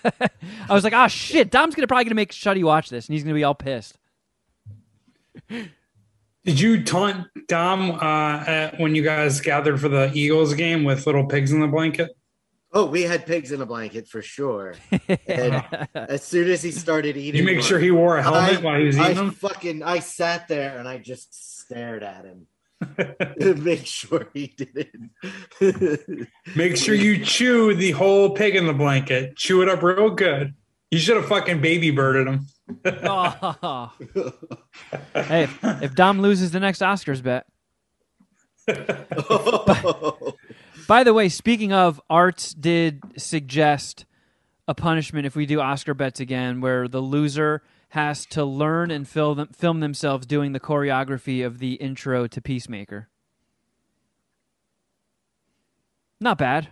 I was like, oh, shit, Dom's probably going to make Shuddy watch this, and he's going to be all pissed.
Did you taunt Dom when you guys gathered for the Eagles game with little pigs in the blanket?
Oh, we had pigs in a blanket for sure. And as soon as he started eating,
Did you make sure he wore a helmet while he was eating them?
I sat there and I just stared at him to make sure he didn't.
Make sure you chew the whole pig in the blanket. Chew it up real good. You should have fucking baby birded him.
Oh. Hey, if Dom loses the next Oscars bet. By the way, speaking of, Arts did suggest a punishment if we do Oscar bets again, where the loser has to learn and film themselves doing the choreography of the intro to Peacemaker. Not bad.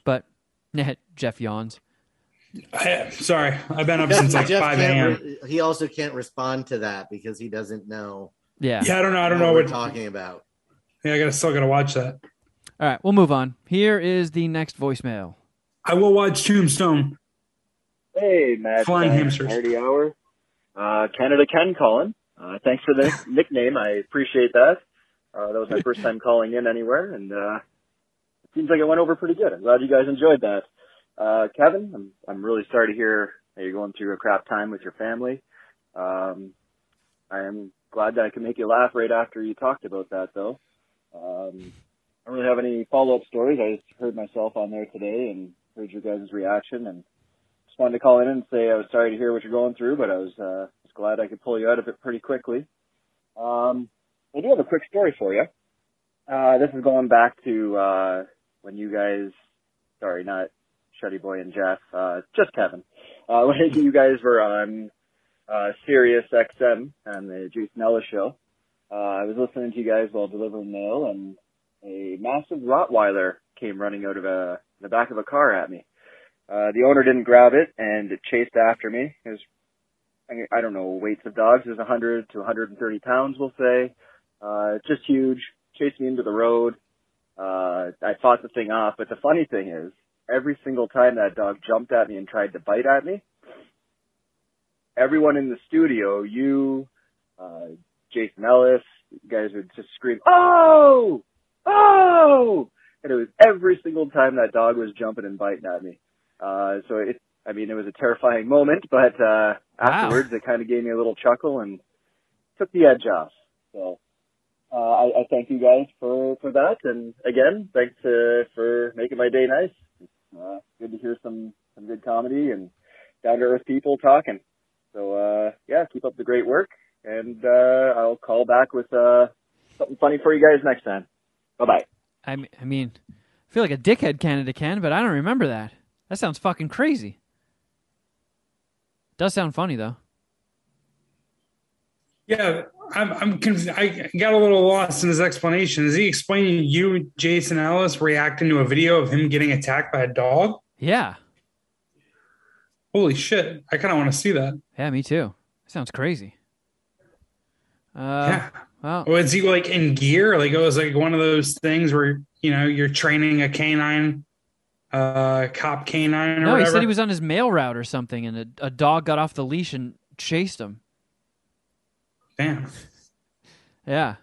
But, Geoff yawns.
Sorry, I've been up since like 5 a.m.
He also can't respond to that because he doesn't know.
Yeah, I don't know
what
what
we're talking about.
Yeah, I still gotta watch that.
All right, we'll move on. Here is the next voicemail.
I will watch Tombstone.
Hey, Matt.
Flying hamsters.
Party hour. Canada Ken calling. Thanks for the nickname. I appreciate that. That was my first time calling in anywhere, and it seems like it went over pretty good. I'm glad you guys enjoyed that. Kevin, I'm really sorry to hear that you're going through a crap time with your family. I am glad that I can make you laugh right after you talked about that, though. I don't really have any follow-up stories. I just heard myself on there today and heard your guys' reaction, and just wanted to call in and say I was sorry to hear what you're going through, but I was glad I could pull you out of it pretty quickly. I do have a quick story for you. This is going back to when you guys, sorry, not Shuddyboy and Geoff, just Kevin, when you guys were on Sirius XM and the Jason Ellis show. I was listening to you guys while delivering mail, and a massive Rottweiler came running out of the back of a car at me. The owner didn't grab it, and it chased after me. It was, I don't know, weights of dogs. It was 100 to 130 pounds, we'll say. Just huge. Chased me into the road. I fought the thing off, but the funny thing is, every single time that dog jumped at me and tried to bite at me, everyone in the studio, you, Jason Ellis, you guys would just scream, "Oh! Oh!" And it was every single time that dog was jumping and biting at me. So it was a terrifying moment, but afterwards it kind of gave me a little chuckle and took the edge off. So I thank you guys for that. And again, thanks for making my day nice. Good to hear some good comedy and down-to-earth people talking. So, keep up the great work, and I'll call back with something funny for you guys next time. Bye-bye.
I mean, I feel like a dickhead Canada Ken, but I don't remember that. That sounds fucking crazy. Does sound funny, though.
Yeah, I'm confused. I got a little lost in his explanation. Is he explaining you, Jason Ellis, reacting to a video of him getting attacked by a dog?
Yeah.
Holy shit. I kind of want to see that.
Yeah, me too. That sounds crazy.
Yeah.
Well,
was he like in gear? Like it was like one of those things where, you're training a canine, cop canine or whatever?
No, he said he was on his mail route or something, and a dog got off the leash and chased him.
Damn.
Yeah.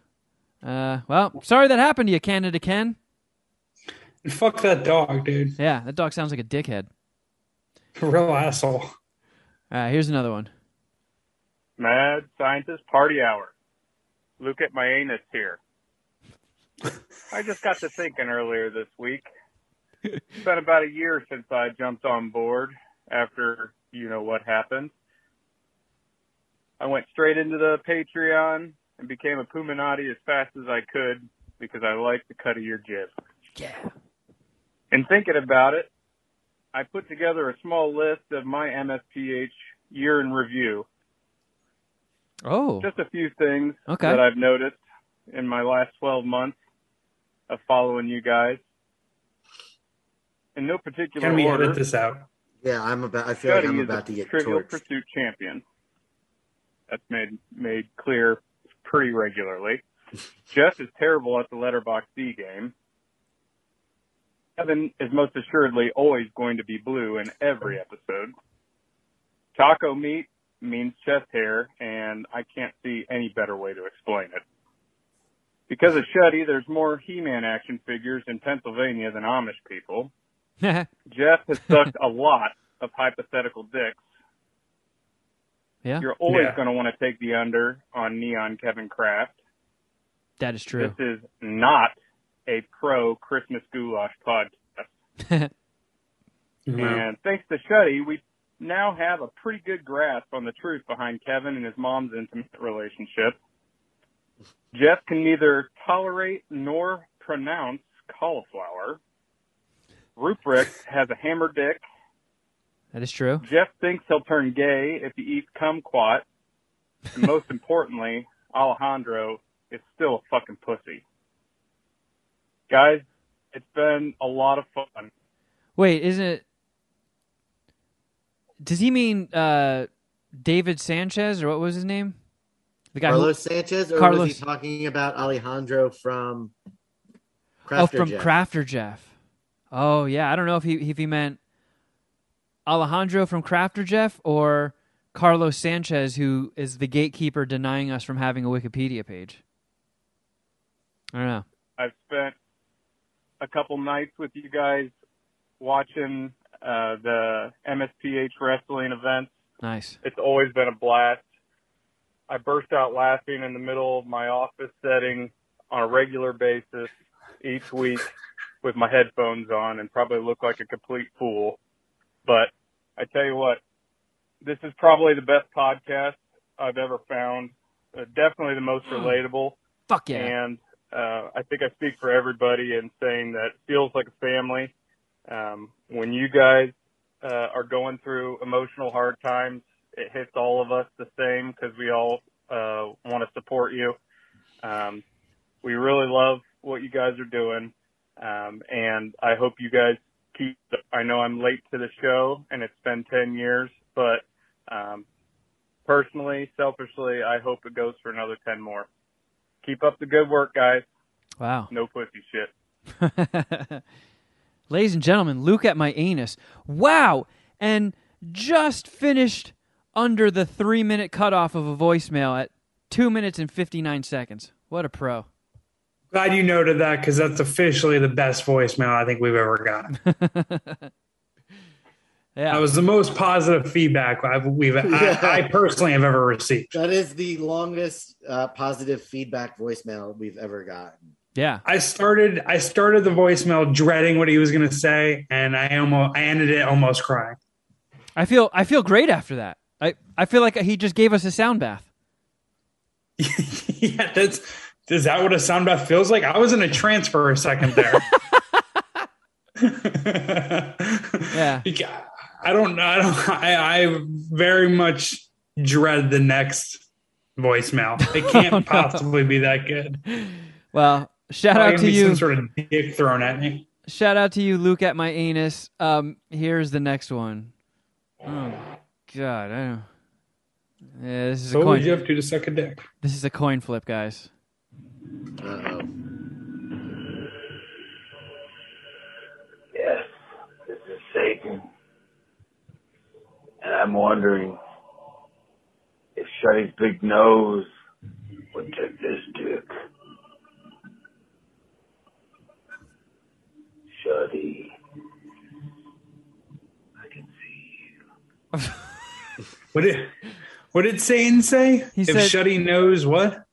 Well, sorry that happened to you, Canada Ken.
Fuck that dog, dude.
Yeah, that dog sounds like a dickhead.
Real asshole.
Here's another one.
Mad Scientist Party Hour. Look at my anus here. I just got to thinking earlier this week. It's been about a year since I jumped on board after you know what happened. I went straight into the Patreon and became a Puminati as fast as I could because I like the cut of your jib.
Yeah.
In thinking about it, I put together a small list of my MSPH year in review.
Oh.
Just a few things
Okay.
that I've noticed in my last 12 months of following you guys. In no particular
Can we
order.
edit this out?
Yeah, I feel like I'm about to get
Trivial
torched.
Pursuit champion. That's made clear pretty regularly. Geoff is terrible at the letterbox D game. Kevin is most assuredly always going to be blue in every episode. Taco meat means chest hair, and I can't see any better way to explain it. Because of Shuddy, there's more He-Man action figures in Pennsylvania than Amish people. Geoff has sucked a lot of hypothetical dicks.
Yeah.
You're always going to want to take the under on Neon Kevin Kraft.
That is true.
This is not a pro Christmas goulash podcast. And thanks to Shuddy, we now have a pretty good grasp on the truth behind Kevin and his mom's intimate relationship. Geoff can neither tolerate nor pronounce cauliflower. Ruprecht has a hammer dick.
That is true.
Geoff thinks he'll turn gay if he eats kumquat. And most importantly, Alejandro is still a fucking pussy. Guys, it's been a lot of fun.
Wait, isn't it... Does he mean David Sanchez, or what was his name? The guy
Carlos Sanchez, or was he talking about Alejandro from Crafter
from
Jeff?
Crafter Jeff. Oh, yeah. I don't know if he meant Alejandro from Crafter Jeff or Carlos Sanchez, who is the gatekeeper denying us from having a Wikipedia page. I don't know.
I've spent a couple nights with you guys watching the MSPH wrestling events.
Nice.
It's always been a blast. I burst out laughing in the middle of my office setting on a regular basis each week with my headphones on and probably look like a complete fool. But I tell you what, this is probably the best podcast I've ever found. Definitely the most relatable.
Fuck yeah.
And I think I speak for everybody in saying that it feels like a family. When you guys are going through emotional hard times, it hits all of us the same because we all want to support you. We really love what you guys are doing, and I hope you guys keep. I know I'm late to the show, and it's been 10 years, but personally, selfishly, I hope it goes for another 10 more. Keep up the good work, guys.
Wow.
No pussy shit.
Ladies and gentlemen, Luke at my anus. Wow. And just finished under the 3-minute cutoff of a voicemail at 2 minutes and 59 seconds. What a pro.
Glad you noted that, because that's officially the best voicemail I think we've ever gotten.
Yeah.
That was the most positive feedback I personally have ever received.
That is the longest positive feedback voicemail we've ever gotten.
Yeah.
I started the voicemail dreading what he was going to say, and I ended it almost crying.
I feel great after that. I feel like he just gave us a sound bath.
Yeah, is that what a sound bath feels like? I was in a trance for a second there.
Yeah.
I don't know. I very much dread the next voicemail. It can't possibly be that good.
Well, shout out to you.
Some sort of dick thrown at me.
Shout out to you, Luke at my anus. Here's the next one. Oh God, I don't. Yeah, this is a
What
coin.
would you have to do to suck a dick?
This is a coin flip, guys.
Uh-oh.
Yes, this is Satan. And I'm wondering if Shuddy's big nose would take this dick. Shuddy, I can see you.
What did Satan say?
He
if
said,
Shuddy knows what?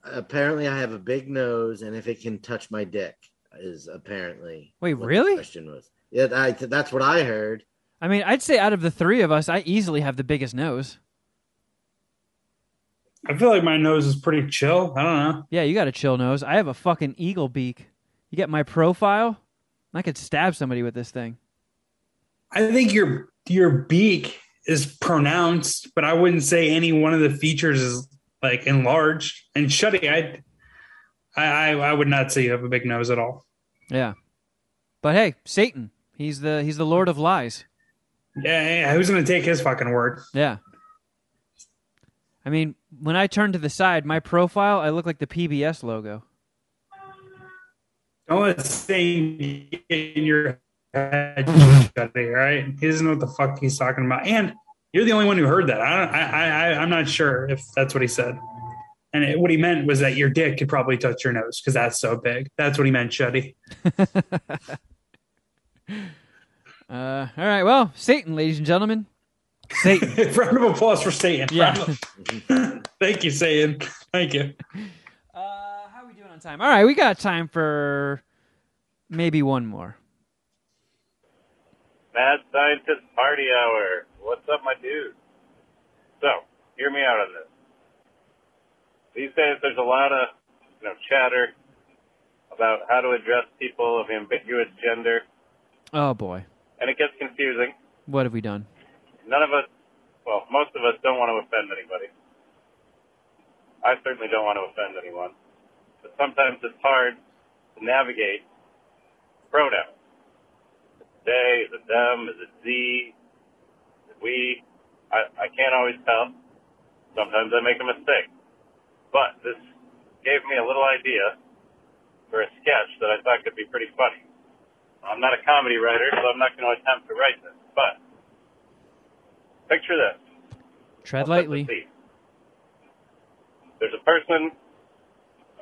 Apparently, I have a big nose, and if it can touch my dick, is apparently.
Wait,
what
really?
The question was. Yeah, that's what I heard.
I mean, I'd say out of the three of us, I easily have the biggest nose.
I feel like my nose is pretty chill. I don't know.
Yeah, you got a chill nose. I have a fucking eagle beak. You get my profile? I could stab somebody with this thing.
I think your beak is pronounced, but I wouldn't say any one of the features is like enlarged. And Shuddy, I would not say you have a big nose at all.
Yeah, but hey, Satan, he's the Lord of Lies.
Yeah, who's gonna take his fucking word?
Yeah. I mean, when I turn to the side, my profile, I look like the PBS logo.
Don't let it stay in your head, Shuddy, right? He doesn't know what the fuck he's talking about. And you're the only one who heard that. I'm not sure if that's what he said. And what he meant was that your dick could probably touch your nose because that's so big. That's what he meant, Shuddy.
All right, well, Satan, ladies and gentlemen. Satan.
Round of applause for Satan.
Yeah.
Thank you, Satan. Thank you.
How are we doing on time? All right, we got time for maybe one more.
Mad Scientist Party Hour. What's up, my dude? So, hear me out on this. These days, there's a lot of, chatter about how to address people of ambiguous gender.
Oh, boy.
And it gets confusing.
What have we done?
Most of us don't want to offend anybody. I certainly don't want to offend anyone. But sometimes it's hard to navigate pronouns. Is it they? Is it them? Is it thee? Is it we? I can't always tell. Sometimes I make a mistake. But this gave me a little idea for a sketch that I thought could be pretty funny. I'm not a comedy writer, so I'm not going to attempt to write this. But picture this.
Tread lightly.
There's a person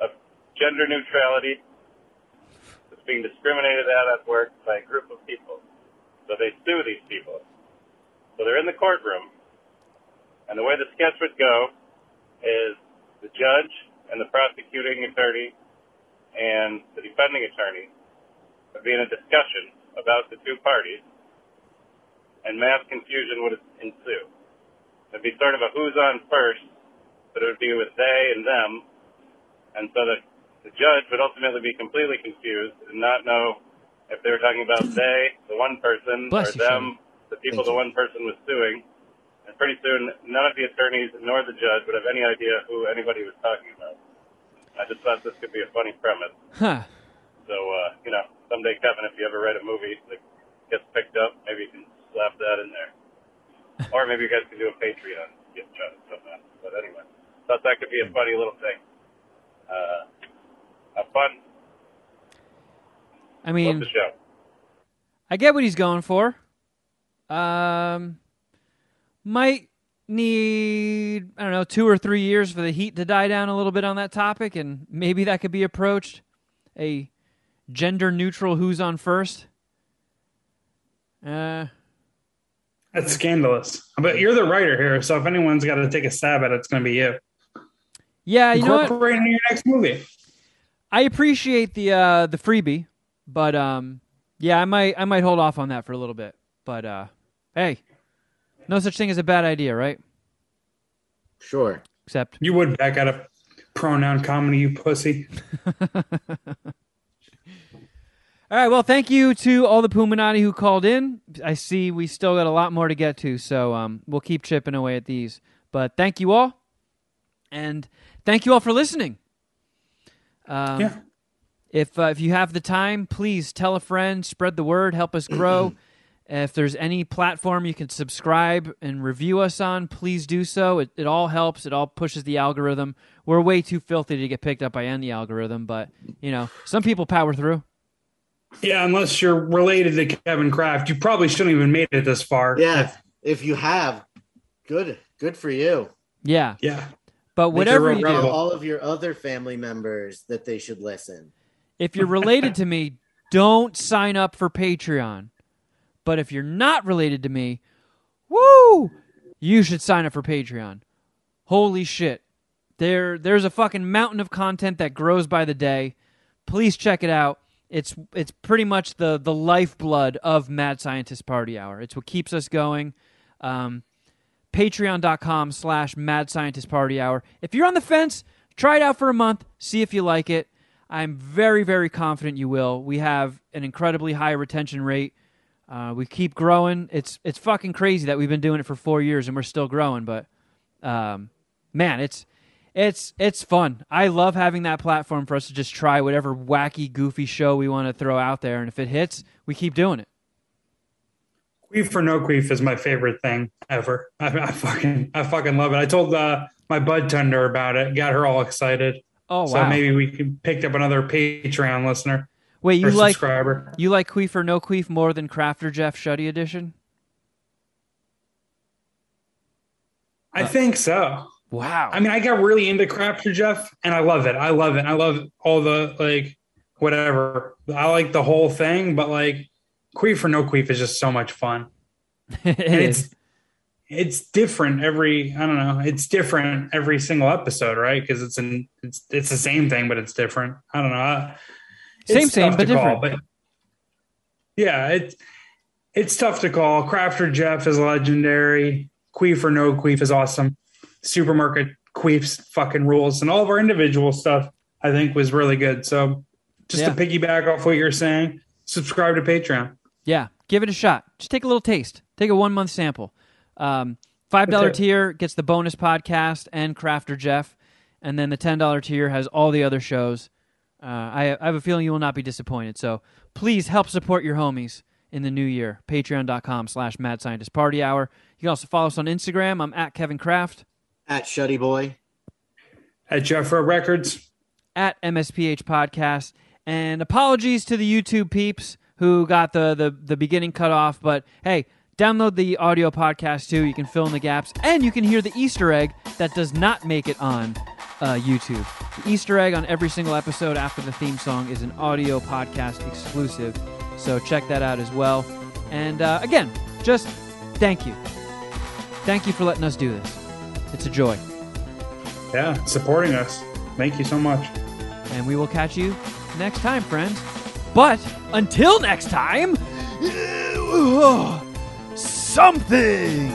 of gender neutrality that's being discriminated at work by a group of people. So they sue these people. So they're in the courtroom, and the way the sketch would go is the judge and the prosecuting attorney and the defending attorney would be in a discussion about the two parties, and mass confusion would ensue. It'd be sort of a who's on first, but it would be with they and them, and so that the judge would ultimately be completely confused and not know if they were talking about they, the one person, or them, the people the one person was suing. And pretty soon, none of the attorneys nor the judge would have any idea who anybody was talking about. I just thought this could be a funny premise.
Huh.
So, someday, Kevin, if you ever write a movie that gets picked up, maybe you can slap that in there. Or maybe you guys can do a Patreon gift shot or something. But anyway, thought that could be a funny little thing. Have fun.
I mean,
love the show.
I get what he's going for. Might need, 2 or 3 years for the heat to die down a little bit on that topic, and maybe that could be approached. A gender-neutral who's on first.
That's scandalous. But you're the writer here, so if anyone's got to take a stab at it, it's going to be you.
Yeah, you know what?
Incorporate it in your next movie.
I appreciate the freebie, but I might hold off on that for a little bit. But hey, no such thing as a bad idea, right?
Sure.
Except
you would back out of pronoun comedy, you pussy.
All right, well, thank you to all the Puminati who called in. I see we still got a lot more to get to, so we'll keep chipping away at these. But thank you all, and thank you all for listening. If you have the time, please tell a friend, spread the word, help us grow. If there's any platform you can subscribe and review us on, please do so. It all helps. It all pushes the algorithm. We're way too filthy to get picked up by any algorithm, but some people power through.
Yeah, unless you're related to Kevin Kraft, you probably shouldn't even made it this far.
Yeah, if you have, good for you.
Yeah.
Yeah.
But whatever you do,
all of your other family members that they should listen.
If you're related to me, don't sign up for Patreon. But if you're not related to me, woo, you should sign up for Patreon. Holy shit. There's a fucking mountain of content that grows by the day. Please check it out. It's pretty much the lifeblood of Mad Scientist Party Hour. It's what keeps us going. Patreon.com/Mad Scientist Party Hour. If you're on the fence, try it out for a month. See if you like it. I'm very, very confident you will. We have an incredibly high retention rate. We keep growing. It's fucking crazy that we've been doing it for 4 years and we're still growing. But man, it's fun. I love having that platform for us to just try whatever wacky, goofy show we want to throw out there, and if it hits, we keep doing it.
Queef or no queef is my favorite thing ever. I fucking love it. I told my bud tender about it. Got her all excited.
Oh, wow.
So maybe we can pick up another Patreon listener.
Wait, you
or
like
subscriber.
You like Queef or No Queef more than Crafter Geoff Shuddy Edition?
I think so.
Wow.
I mean, I got really into Crafter Geoff, and I love it. I love it. I love all the, like, whatever. I like the whole thing, but, like, Queef or No Queef is just so much fun. It's different it's different every single episode, right? Because it's the same thing, but it's different. I don't know.
Same, but different.
But yeah, it's tough to call. Crafter Geoff is legendary. Queef or No Queef is awesome. Supermarket Queef's fucking rules, and all of our individual stuff I think was really good. So just to piggyback off what you're saying, subscribe to Patreon.
Yeah, give it a shot. Just take a little taste. Take a 1-month sample. $5 tier gets the bonus podcast and Crafter Geoff, and then the $10 tier has all the other shows. I have a feeling you will not be disappointed. So please help support your homies in the new year. Patreon.com/Mad Scientist Party Hour. You can also follow us on Instagram. I'm at Kevin Kraft.
At Shuddyboy.
At Geoff Records.
At MSPH Podcast. And apologies to the YouTube peeps who got the beginning cut off. But hey, download the audio podcast too. You can fill in the gaps. And you can hear the Easter egg that does not make it on YouTube. The Easter egg on every single episode after the theme song is an audio podcast exclusive. So check that out as well. And again, just thank you. Thank you for letting us do this. It's a joy.
Yeah, supporting us. Thank you so much.
And we will catch you next time, friends. But until next time, something